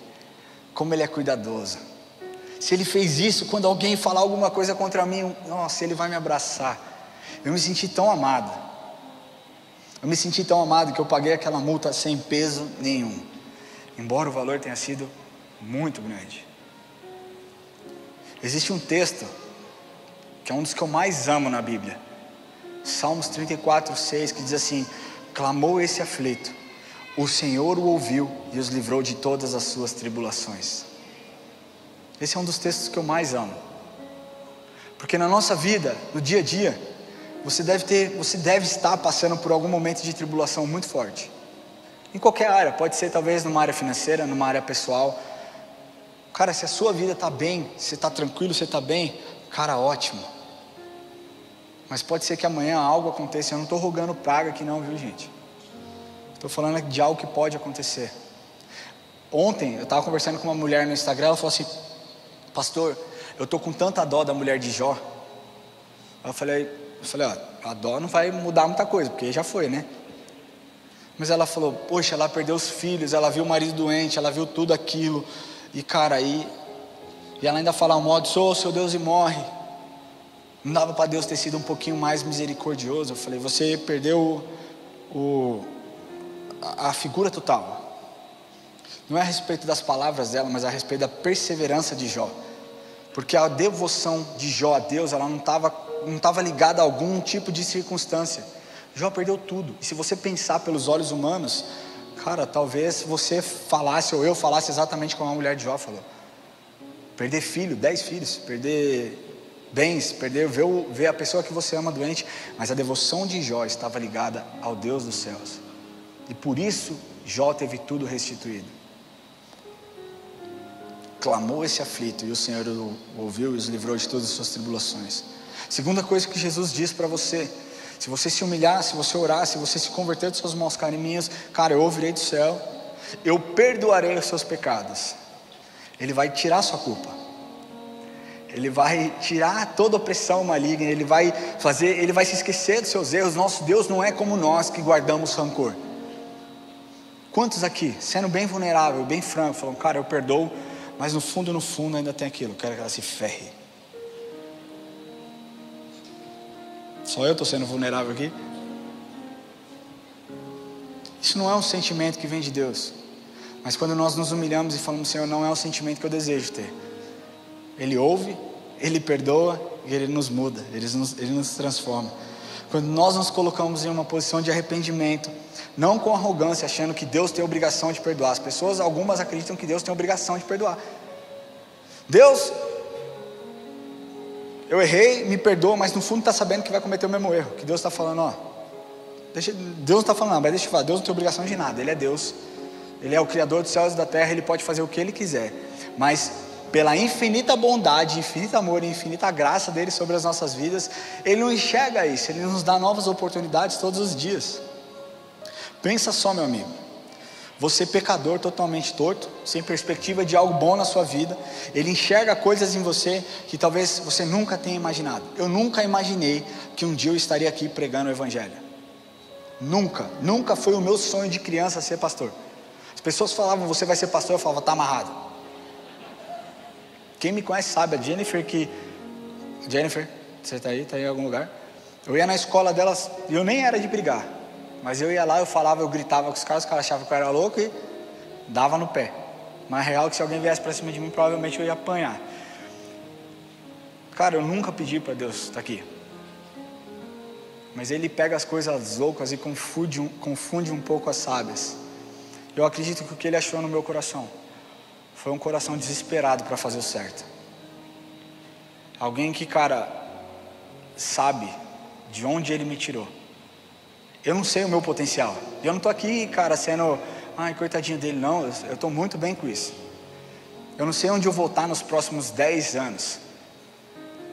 como Ele é cuidadoso. Se Ele fez isso, quando alguém falar alguma coisa contra mim, nossa, Ele vai me abraçar. Eu me senti tão amado. Eu me senti tão amado que eu paguei aquela multa sem peso nenhum, embora o valor tenha sido muito grande. Existe um texto que é um dos que eu mais amo na Bíblia, Salmos 34:6, que diz assim: clamou esse aflito, o Senhor o ouviu e os livrou de todas as suas tribulações. Esse é um dos textos que eu mais amo, porque na nossa vida, no dia a dia, você deve estar passando por algum momento de tribulação muito forte, em qualquer área. Pode ser talvez numa área financeira, numa área pessoal. Cara, se a sua vida está bem, você está tranquilo, você está bem, cara, ótimo. Mas pode ser que amanhã algo aconteça. Eu não estou rogando praga aqui não, viu, gente? Estou falando de algo que pode acontecer. Ontem eu estava conversando com uma mulher no Instagram. Ela falou assim: pastor, eu estou com tanta dó da mulher de Jó. Eu falei, ó, a dó não vai mudar muita coisa, porque já foi, né? Mas ela falou: poxa, ela perdeu os filhos, ela viu o marido doente, ela viu tudo aquilo. E cara, aí, e ela ainda fala: modo, sou seu Deus e morre. Não dava para Deus ter sido um pouquinho mais misericordioso? Eu falei: você perdeu a figura total. Não é a respeito das palavras dela, mas a respeito da perseverança de Jó. Porque a devoção de Jó a Deus, ela não estava ligada a algum tipo de circunstância. Jó perdeu tudo. E se você pensar pelos olhos humanos, cara, talvez você falasse, ou eu falasse exatamente como a mulher de Jó falou. Perder filho, 10 filhos, perder bens, ver a pessoa que você ama doente. Mas a devoção de Jó estava ligada ao Deus dos céus. E por isso Jó teve tudo restituído. Clamou esse aflito e o Senhor o ouviu e os livrou de todas as suas tribulações. Segunda coisa que Jesus diz para você: se você se humilhar, se você orar, se você se converter dos seus maus caminhos, cara, eu ouvirei do céu, eu perdoarei os seus pecados. Ele vai tirar a sua culpa. Ele vai tirar toda opressão maligna. Ele vai se esquecer dos seus erros. Nosso Deus não é como nós que guardamos rancor. Quantos aqui, sendo bem vulnerável, bem franco, falam: cara, eu perdoo, mas no fundo ainda tem aquilo, eu quero que ela se ferre. Só eu estou sendo vulnerável aqui? Isso não é um sentimento que vem de Deus. Mas quando nós nos humilhamos e falamos: Senhor, não é um sentimento que eu desejo ter. Ele ouve, Ele perdoa e Ele nos muda, Ele nos transforma. Quando nós nos colocamos em uma posição de arrependimento, não com arrogância, achando que Deus tem a obrigação de perdoar. As pessoas, algumas acreditam que Deus tem a obrigação de perdoar. Deus, eu errei, me perdoa, mas no fundo está sabendo que vai cometer o mesmo erro. Que Deus está falando: ó, Deus não está falando nada, mas deixa eu falar, Deus não tem obrigação de nada, Ele é Deus. Ele é o Criador dos céus e da terra, Ele pode fazer o que Ele quiser, mas pela infinita bondade, infinito amor e infinita graça dele sobre as nossas vidas, Ele não enxerga isso, Ele nos dá novas oportunidades todos os dias. Pensa só, meu amigo, você pecador, totalmente torto, sem perspectiva de algo bom na sua vida, Ele enxerga coisas em você que talvez você nunca tenha imaginado. Eu nunca imaginei que um dia eu estaria aqui pregando o Evangelho. Nunca foi o meu sonho de criança ser pastor. As pessoas falavam, você vai ser pastor, eu falava, tá amarrado. Quem me conhece sabe, a Jennifer, você tá aí em algum lugar? Eu ia na escola delas, e eu nem era de brigar, mas eu ia lá, eu falava, eu gritava com os caras achavam que eu era louco e dava no pé. Mas real que se alguém viesse para cima de mim, provavelmente eu ia apanhar. Cara, eu nunca pedi para Deus estar aqui, mas Ele pega as coisas loucas e confunde um pouco as sábias. Eu acredito que o que Ele achou no meu coração foi um coração desesperado para fazer o certo. Alguém que, cara, sabe de onde Ele me tirou. Eu não sei o meu potencial. Eu não estou aqui, cara, sendo, ai, coitadinho dele, não. Eu estou muito bem com isso. Eu não sei onde eu vou estar nos próximos 10 anos.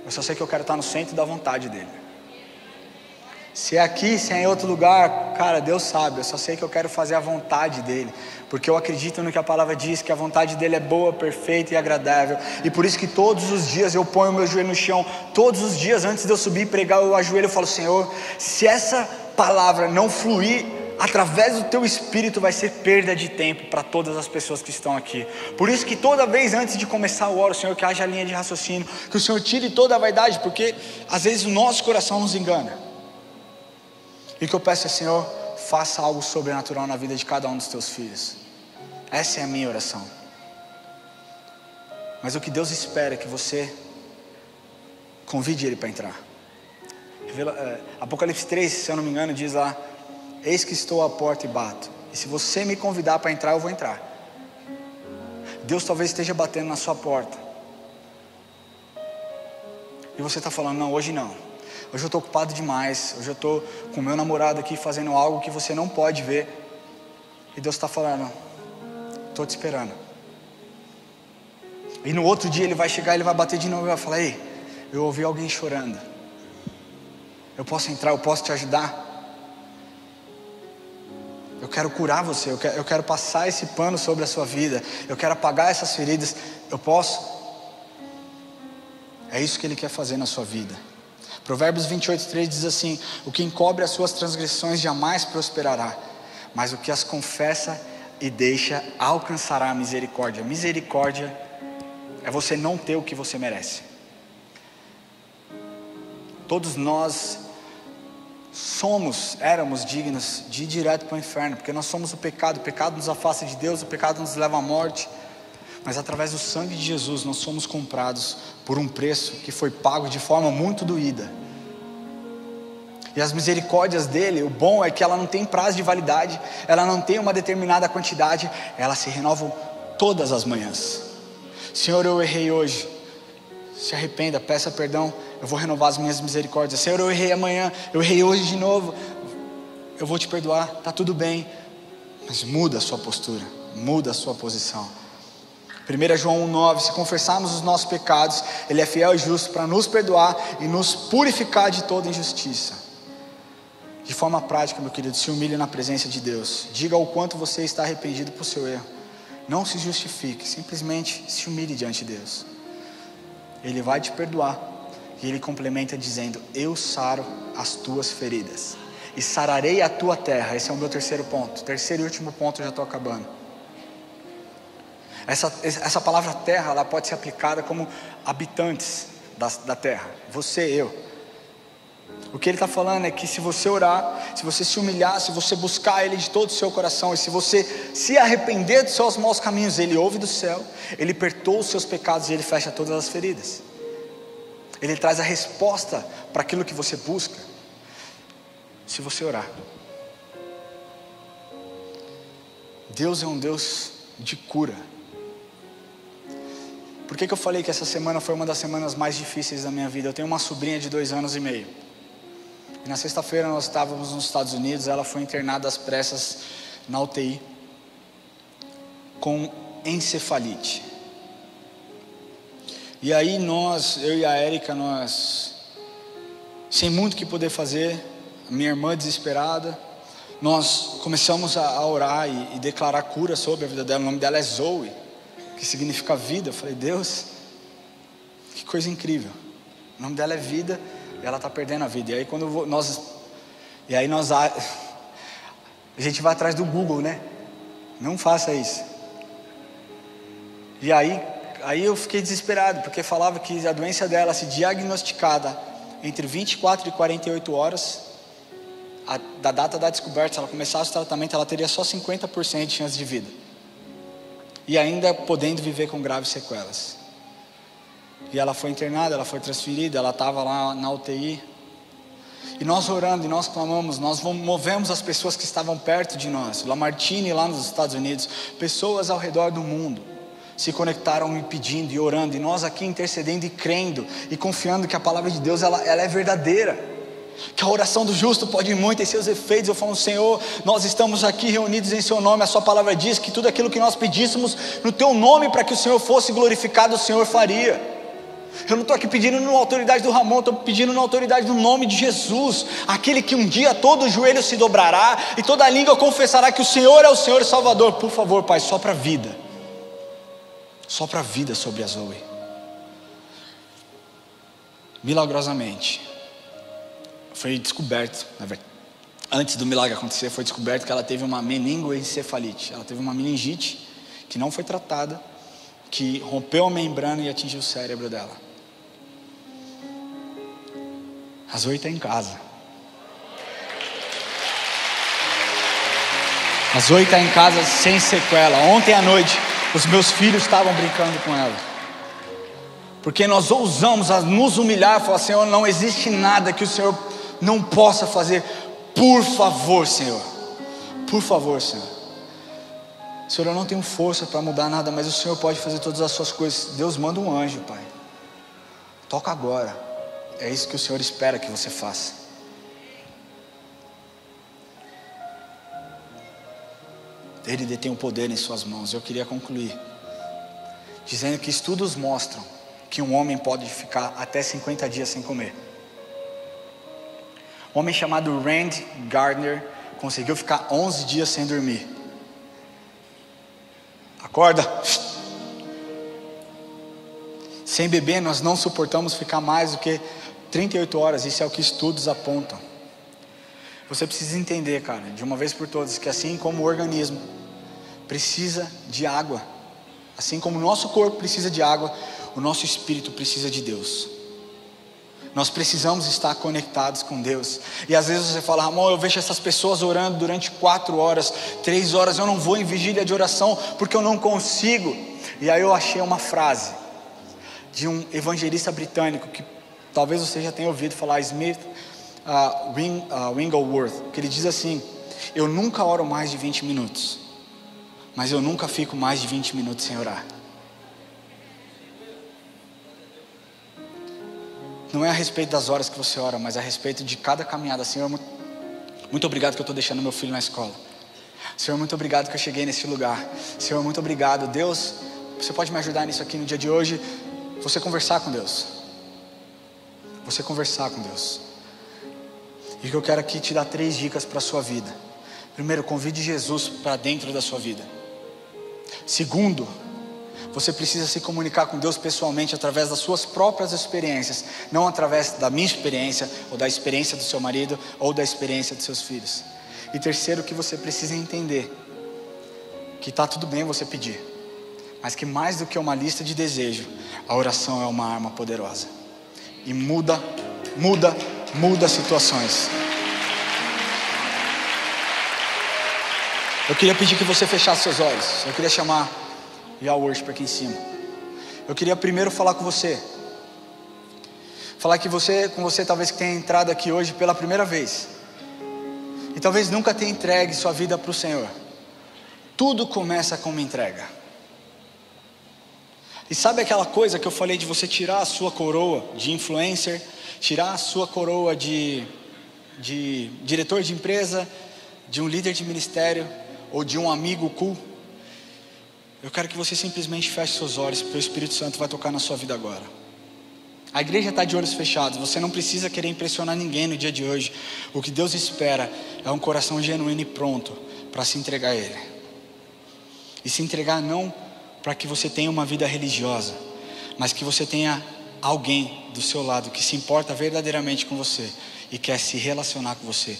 Eu só sei que eu quero estar no centro da vontade dele. Se é aqui, se é em outro lugar, cara, Deus sabe. Eu só sei que eu quero fazer a vontade dele, porque eu acredito no que a palavra diz, que a vontade dele é boa, perfeita e agradável. E por isso que todos os dias eu ponho o meu joelho no chão. Todos os dias antes de eu subir e pregar, eu ajoelho e falo, Senhor, se essa palavra não fluir através do teu Espírito, vai ser perda de tempo para todas as pessoas que estão aqui. Por isso que toda vez antes de começar eu oro, Senhor, que haja linha de raciocínio, que o Senhor tire toda a vaidade, porque às vezes o nosso coração nos engana. E o que eu peço é, Senhor, faça algo sobrenatural na vida de cada um dos teus filhos. Essa é a minha oração. Mas o que Deus espera é que você convide Ele para entrar. Apocalipse 3, se eu não me engano, diz lá, eis que estou à porta e bato, e se você me convidar para entrar, eu vou entrar. Deus talvez esteja batendo na sua porta, e você está falando, não, hoje não. Hoje eu estou ocupado demais. Hoje eu estou com o meu namorado aqui fazendo algo que você não pode ver. E Deus está falando, estou te esperando. E no outro dia Ele vai chegar, Ele vai bater de novo e vai falar, ei, eu ouvi alguém chorando. Eu posso entrar, eu posso te ajudar. Eu quero curar você, eu quero passar esse pano sobre a sua vida. Eu quero apagar essas feridas. Eu posso? É isso que Ele quer fazer na sua vida. Provérbios 28:3 diz assim, o que encobre as suas transgressões jamais prosperará, mas o que as confessa e deixa alcançará a misericórdia. Misericórdia é você não ter o que você merece. Todos nós éramos dignos de ir direto para o inferno, porque nós somos o pecado nos afasta de Deus, o pecado nos leva à morte. Mas através do sangue de Jesus nós somos comprados por um preço que foi pago de forma muito doída. E as misericórdias dele, o bom é que ela não tem prazo de validade, ela não tem uma determinada quantidade, elas se renovam todas as manhãs. Senhor, eu errei hoje, se arrependa, peça perdão, eu vou renovar as minhas misericórdias. Senhor, eu errei amanhã, eu errei hoje de novo, eu vou te perdoar, está tudo bem, mas muda a sua postura, muda a sua posição. 1 João 1,9, se confessarmos os nossos pecados, Ele é fiel e justo para nos perdoar e nos purificar de toda injustiça. De forma prática, meu querido, se humilhe na presença de Deus, diga o quanto você está arrependido por seu erro, não se justifique, simplesmente se humilhe diante de Deus. Ele vai te perdoar, e Ele complementa dizendo, eu saro as tuas feridas, e sararei a tua terra. Esse é o meu terceiro ponto, terceiro e último ponto, eu já estou acabando. Essa palavra terra, ela pode ser aplicada como habitantes da terra, você, eu. O que ele está falando é que se você orar, se você se humilhar, se você buscar Ele de todo o seu coração, e se você se arrepender dos seus maus caminhos, Ele ouve do céu, Ele perdoa os seus pecados e Ele fecha todas as feridas. Ele traz a resposta para aquilo que você busca, se você orar. Deus é um Deus de cura. Por que eu falei que essa semana foi uma das semanas mais difíceis da minha vida? Eu tenho uma sobrinha de 2 anos e meio. E na sexta-feira nós estávamos nos Estados Unidos, ela foi internada às pressas na UTI. com encefalite. E aí eu e a Érica, sem muito o que poder fazer, minha irmã desesperada, nós começamos a orar e declarar cura sobre a vida dela. O nome dela é Zoe, que significa vida. Eu falei, Deus, que coisa incrível. O nome dela é vida e ela está perdendo a vida. E aí a gente vai atrás do Google, né? Não faça isso. E aí eu fiquei desesperado, porque falava que a doença dela, se diagnosticada entre 24 e 48 horas da data da descoberta, se ela começasse o tratamento, ela teria só 50% de chance de vida, e ainda podendo viver com graves sequelas. E ela foi internada, ela foi transferida, ela estava lá na UTI, e nós orando, e nós clamamos, nós movemos as pessoas que estavam perto de nós. Lamartine lá nos Estados Unidos, pessoas ao redor do mundo se conectaram me pedindo e orando, e nós aqui intercedendo e crendo e confiando que a palavra de Deus ela é verdadeira, que a oração do justo pode muito em seus efeitos. Eu falo, Senhor, nós estamos aqui reunidos em seu nome, a sua palavra diz que tudo aquilo que nós pedíssemos no teu nome, para que o Senhor fosse glorificado, o Senhor faria. Eu não estou aqui pedindo na autoridade do Ramon, estou pedindo na autoridade do nome de Jesus, aquele que um dia todo o joelho se dobrará e toda a língua confessará que o Senhor é o Senhor e Salvador. Por favor, Pai, sopra a vida sobre a Zoe. Milagrosamente foi descoberto, antes do milagre acontecer, foi descoberto que ela teve uma meningoencefalite. Ela teve uma meningite que não foi tratada, que rompeu a membrana e atingiu o cérebro dela. A Zoe está em casa. A Zoe está em casa sem sequela. Ontem à noite os meus filhos estavam brincando com ela, porque nós ousamos a nos humilhar e falar, Senhor, não existe nada que o Senhor não possa fazer. Por favor, Senhor, por favor, Senhor. Senhor, eu não tenho força para mudar nada, mas o Senhor pode fazer todas as suas coisas. Deus manda um anjo, Pai, toca agora. É isso que o Senhor espera que você faça. Ele detém o poder em suas mãos. Eu queria concluir dizendo que estudos mostram que um homem pode ficar até 50 dias sem comer. Um homem chamado Randy Gardner conseguiu ficar 11 dias sem dormir. Acorda. Sem beber, nós não suportamos ficar mais do que 38 horas. Isso é o que estudos apontam. Você precisa entender, cara, de uma vez por todas, que assim como o organismo precisa de água, assim como o nosso corpo precisa de água, o nosso espírito precisa de Deus. Nós precisamos estar conectados com Deus. E às vezes você fala, Ramon, eu vejo essas pessoas orando durante 4 horas, 3 horas, eu não vou em vigília de oração porque eu não consigo. E aí eu achei uma frase de um evangelista britânico, que talvez você já tenha ouvido falar, Smith Wigglesworth, que ele diz assim: eu nunca oro mais de 20 minutos, mas eu nunca fico mais de 20 minutos sem orar. Não é a respeito das horas que você ora, mas a respeito de cada caminhada. Senhor, muito obrigado que eu estou deixando meu filho na escola. Senhor, muito obrigado que eu cheguei nesse lugar. Senhor, muito obrigado. Deus, você pode me ajudar nisso aqui no dia de hoje? Você conversar com Deus. Você conversar com Deus. E que eu quero aqui te dar 3 dicas para a sua vida. Primeiro, convide Jesus para dentro da sua vida. Segundo, você precisa se comunicar com Deus pessoalmente através das suas próprias experiências, não através da minha experiência, ou da experiência do seu marido, ou da experiência dos seus filhos. E terceiro, que você precisa entender que está tudo bem você pedir, mas que mais do que uma lista de desejo, a oração é uma arma poderosa. E muda situações. Eu queria pedir que você fechasse seus olhos. Eu queria chamar e a worship aqui em cima. Eu queria primeiro falar com você. Falar com você talvez que tenha entrado aqui hoje pela primeira vez. E talvez nunca tenha entregue sua vida para o Senhor. Tudo começa com uma entrega. E sabe aquela coisa que eu falei de você tirar a sua coroa de influencer, tirar a sua coroa de diretor de empresa, de um líder de ministério ou de um amigo cool? eu quero que você simplesmente feche seus olhos, porque o Espírito Santo vai tocar na sua vida agora. A igreja está de olhos fechados, você não precisa querer impressionar ninguém no dia de hoje. O que Deus espera é um coração genuíno e pronto para se entregar a Ele. E se entregar não para que você tenha uma vida religiosa, mas que você tenha alguém do seu lado que se importa verdadeiramente com você e quer se relacionar com você.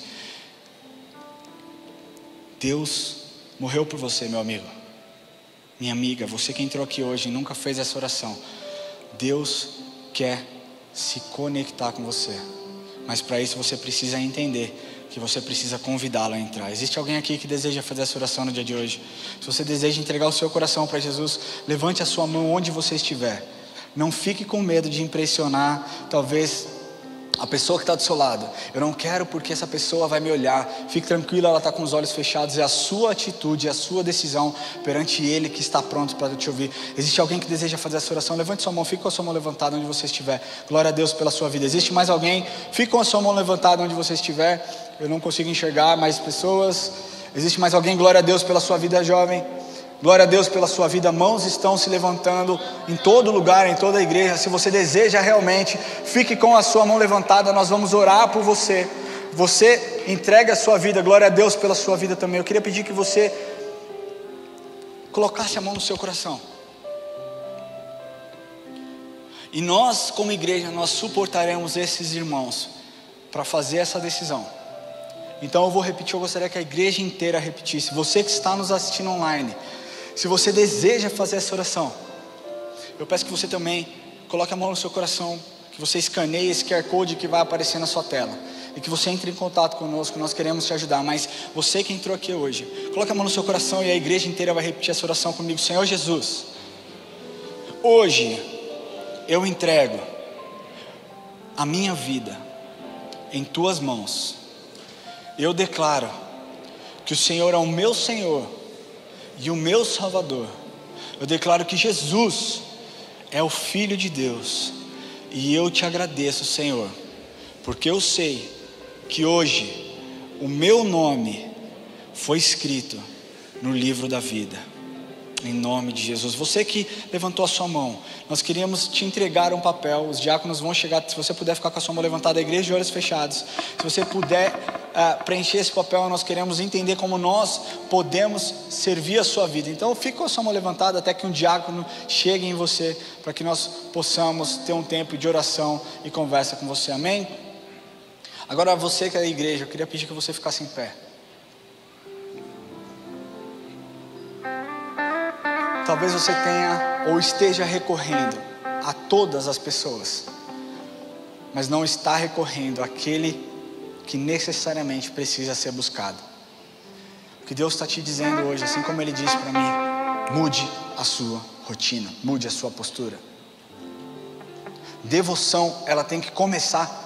Deus morreu por você, meu amigo, minha amiga, você que entrou aqui hoje e nunca fez essa oração. Deus quer se conectar com você, mas para isso você precisa entender que você precisa convidá-lo a entrar. Existe alguém aqui que deseja fazer essa oração no dia de hoje? Se você deseja entregar o seu coração para Jesus, levante a sua mão onde você estiver. Não fique com medo de impressionar talvez a pessoa que está do seu lado. Eu não quero porque essa pessoa vai me olhar. Fique tranquilo, ela está com os olhos fechados. É a sua atitude, é a sua decisão perante Ele que está pronto para te ouvir. Existe alguém que deseja fazer essa oração? Levante sua mão, fique com a sua mão levantada onde você estiver. Glória a Deus pela sua vida. Existe mais alguém? Fique com a sua mão levantada onde você estiver. Eu não consigo enxergar mais pessoas. Existe mais alguém? Glória a Deus pela sua vida, jovem. Glória a Deus pela sua vida. Mãos estão se levantando em todo lugar, em toda a igreja. Se você deseja realmente, fique com a sua mão levantada. Nós vamos orar por você. Você entrega a sua vida. Glória a Deus pela sua vida também. Eu queria pedir que você colocasse a mão no seu coração. E nós, como igreja, nós suportaremos esses irmãos para fazer essa decisão. Então eu vou repetir, eu gostaria que a igreja inteira repetisse. Você que está nos assistindo online, se você deseja fazer essa oração, eu peço que você também coloque a mão no seu coração, que você escaneie esse QR Code que vai aparecer na sua tela, e que você entre em contato conosco, nós queremos te ajudar. Mas você que entrou aqui hoje, coloque a mão no seu coração e a igreja inteira vai repetir essa oração comigo. Senhor Jesus, hoje eu entrego a minha vida em Tuas mãos. Eu declaro que o Senhor é o meu Senhor e o meu Salvador. Eu declaro que Jesus é o Filho de Deus. E eu te agradeço, Senhor, porque eu sei que hoje o meu nome foi escrito no livro da vida. Em nome de Jesus. Você que levantou a sua mão, nós queríamos te entregar um papel. Os diáconos vão chegar. Se você puder ficar com a sua mão levantada, a igreja de olhos fechados. Se você puder preencher esse papel, nós queremos entender como nós podemos servir a sua vida. Então fique com a sua mão levantada até que um diácono chegue em você, para que nós possamos ter um tempo de oração e conversa com você. Amém? Agora você que é da igreja, eu queria pedir que você ficasse em pé. Talvez você tenha ou esteja recorrendo a todas as pessoas, mas não está recorrendo àquele que necessariamente precisa ser buscado. O que Deus está te dizendo hoje, assim como Ele disse para mim: mude a sua rotina, mude a sua postura. Devoção, ela tem que começar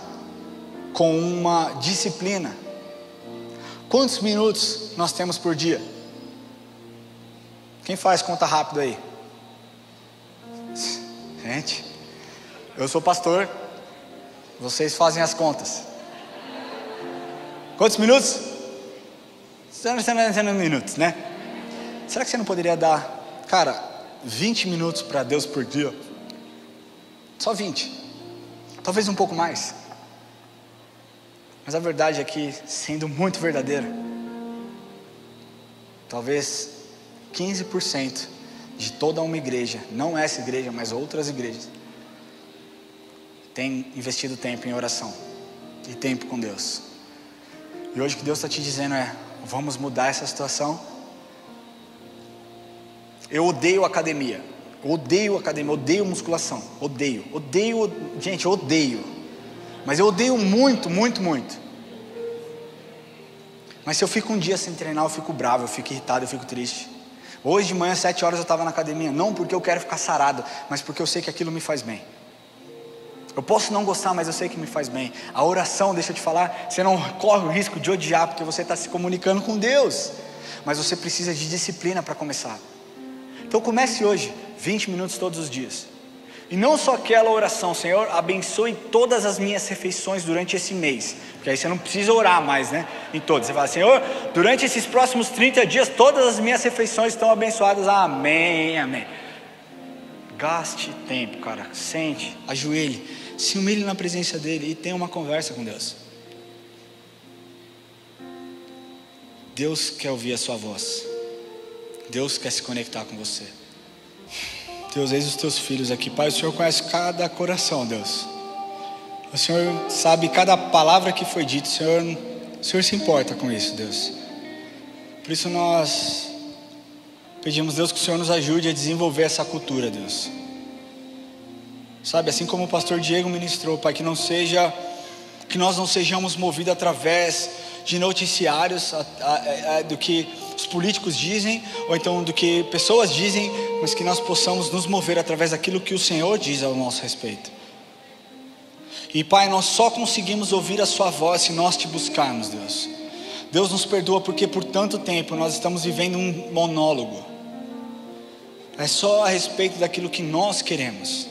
com uma disciplina. Quantos minutos nós temos por dia? Quem faz conta rápido aí? Gente, eu sou pastor, vocês fazem as contas. Quantos minutos? Minutos, né? Será que você não poderia dar, 20 minutos para Deus por dia? Só 20. Talvez um pouco mais. Mas a verdade é que, sendo muito verdadeira, talvez 15% de toda uma igreja, não essa igreja, mas outras igrejas, tem investido tempo em oração e tempo com Deus. E hoje o que Deus está te dizendo é: vamos mudar essa situação. Eu odeio academia, odeio musculação, odeio, gente, eu odeio. Mas eu odeio muito. Mas se eu fico um dia sem treinar, eu fico bravo, eu fico irritado, eu fico triste. Hoje de manhã, 7 horas eu estava na academia, não porque eu quero ficar sarado, mas porque eu sei que aquilo me faz bem. Eu posso não gostar, mas eu sei que me faz bem. A oração, deixa eu te falar, você não corre o risco de odiar, porque você está se comunicando com Deus. Mas você precisa de disciplina para começar. Então comece hoje, 20 minutos todos os dias. E não só aquela oração: Senhor, abençoe todas as minhas refeições durante esse mês. Porque aí você não precisa orar mais, né? Em todos. Você fala: Senhor, durante esses próximos 30 dias, todas as minhas refeições estão abençoadas. Amém, amém. Gaste tempo, cara. Sente, ajoelhe, se humilhe na presença dele e tenha uma conversa com Deus. Deus quer ouvir a sua voz. Deus quer se conectar com você. Deus, eis os teus filhos aqui. Pai, o Senhor conhece cada coração, Deus. O Senhor sabe cada palavra que foi dita. O Senhor se importa com isso, Deus. Por isso nós pedimos, Deus, que o Senhor nos ajude a desenvolver essa cultura, Deus. Sabe, assim como o pastor Diego ministrou, Pai, que nós não sejamos movidos através de noticiários, do que os políticos dizem, ou então do que pessoas dizem, mas que nós possamos nos mover através daquilo que o Senhor diz ao nosso respeito. E Pai, nós só conseguimos ouvir a sua voz se nós te buscarmos, Deus. Deus nos perdoa porque por tanto tempo nós estamos vivendo um monólogo. É só a respeito daquilo que nós queremos.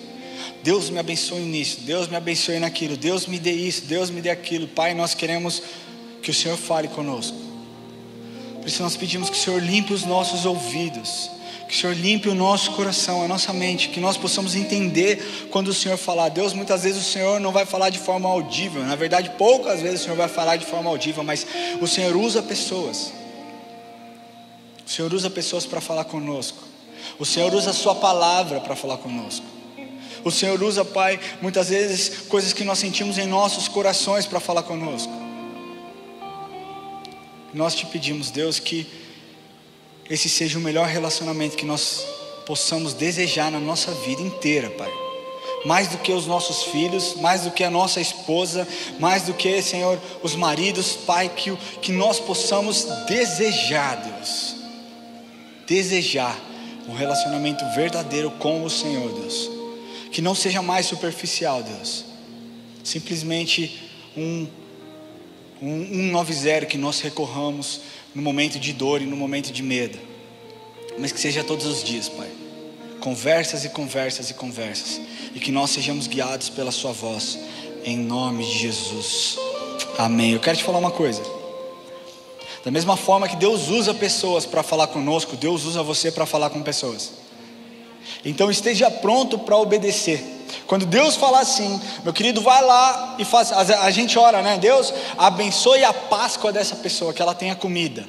Deus me abençoe nisso, Deus me abençoe naquilo, Deus me dê isso, Deus me dê aquilo. Pai, nós queremos que o Senhor fale conosco. Por isso nós pedimos que o Senhor limpe os nossos ouvidos, que o Senhor limpe o nosso coração, a nossa mente, que nós possamos entender quando o Senhor falar. Deus, muitas vezes o Senhor não vai falar de forma audível. Na verdade, poucas vezes o Senhor vai falar de forma audível, mas o Senhor usa pessoas. O Senhor usa pessoas para falar conosco. O Senhor usa a sua palavra para falar conosco. O Senhor usa, Pai, muitas vezes coisas que nós sentimos em nossos corações para falar conosco. Nós te pedimos, Deus, que esse seja o melhor relacionamento que nós possamos desejar na nossa vida inteira, Pai. Mais do que os nossos filhos, mais do que a nossa esposa, mais do que, Senhor, os maridos, Pai, que nós possamos desejar, Deus. Desejar um relacionamento verdadeiro com o Senhor, Deus. Que não seja mais superficial, Deus. Simplesmente um 190 que nós recorramos no momento de dor e no momento de medo, mas que seja todos os dias, Pai. Conversas e conversas e conversas, e que nós sejamos guiados pela sua voz, em nome de Jesus, amém. Eu quero te falar uma coisa: da mesma forma que Deus usa pessoas para falar conosco, Deus usa você para falar com pessoas. Então esteja pronto para obedecer. Quando Deus falar assim, meu querido, vai lá e faz. A gente ora, né? Deus, abençoe a Páscoa dessa pessoa, que ela tenha comida.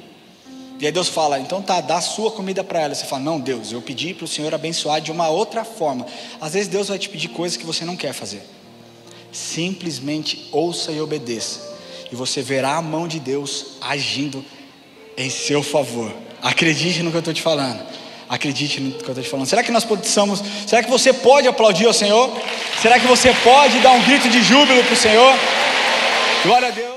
E aí Deus fala, então tá, dá a sua comida para ela. Você fala, não, Deus, eu pedi para o Senhor abençoar de uma outra forma. Às vezes Deus vai te pedir coisas que você não quer fazer. Simplesmente ouça e obedeça, e você verá a mão de Deus agindo em seu favor. Acredite no que eu estou te falando. Acredite no que eu estou te falando. Será que nós possamos? Será que você pode aplaudir ao Senhor? Será que você pode dar um grito de júbilo para o Senhor? Glória a Deus.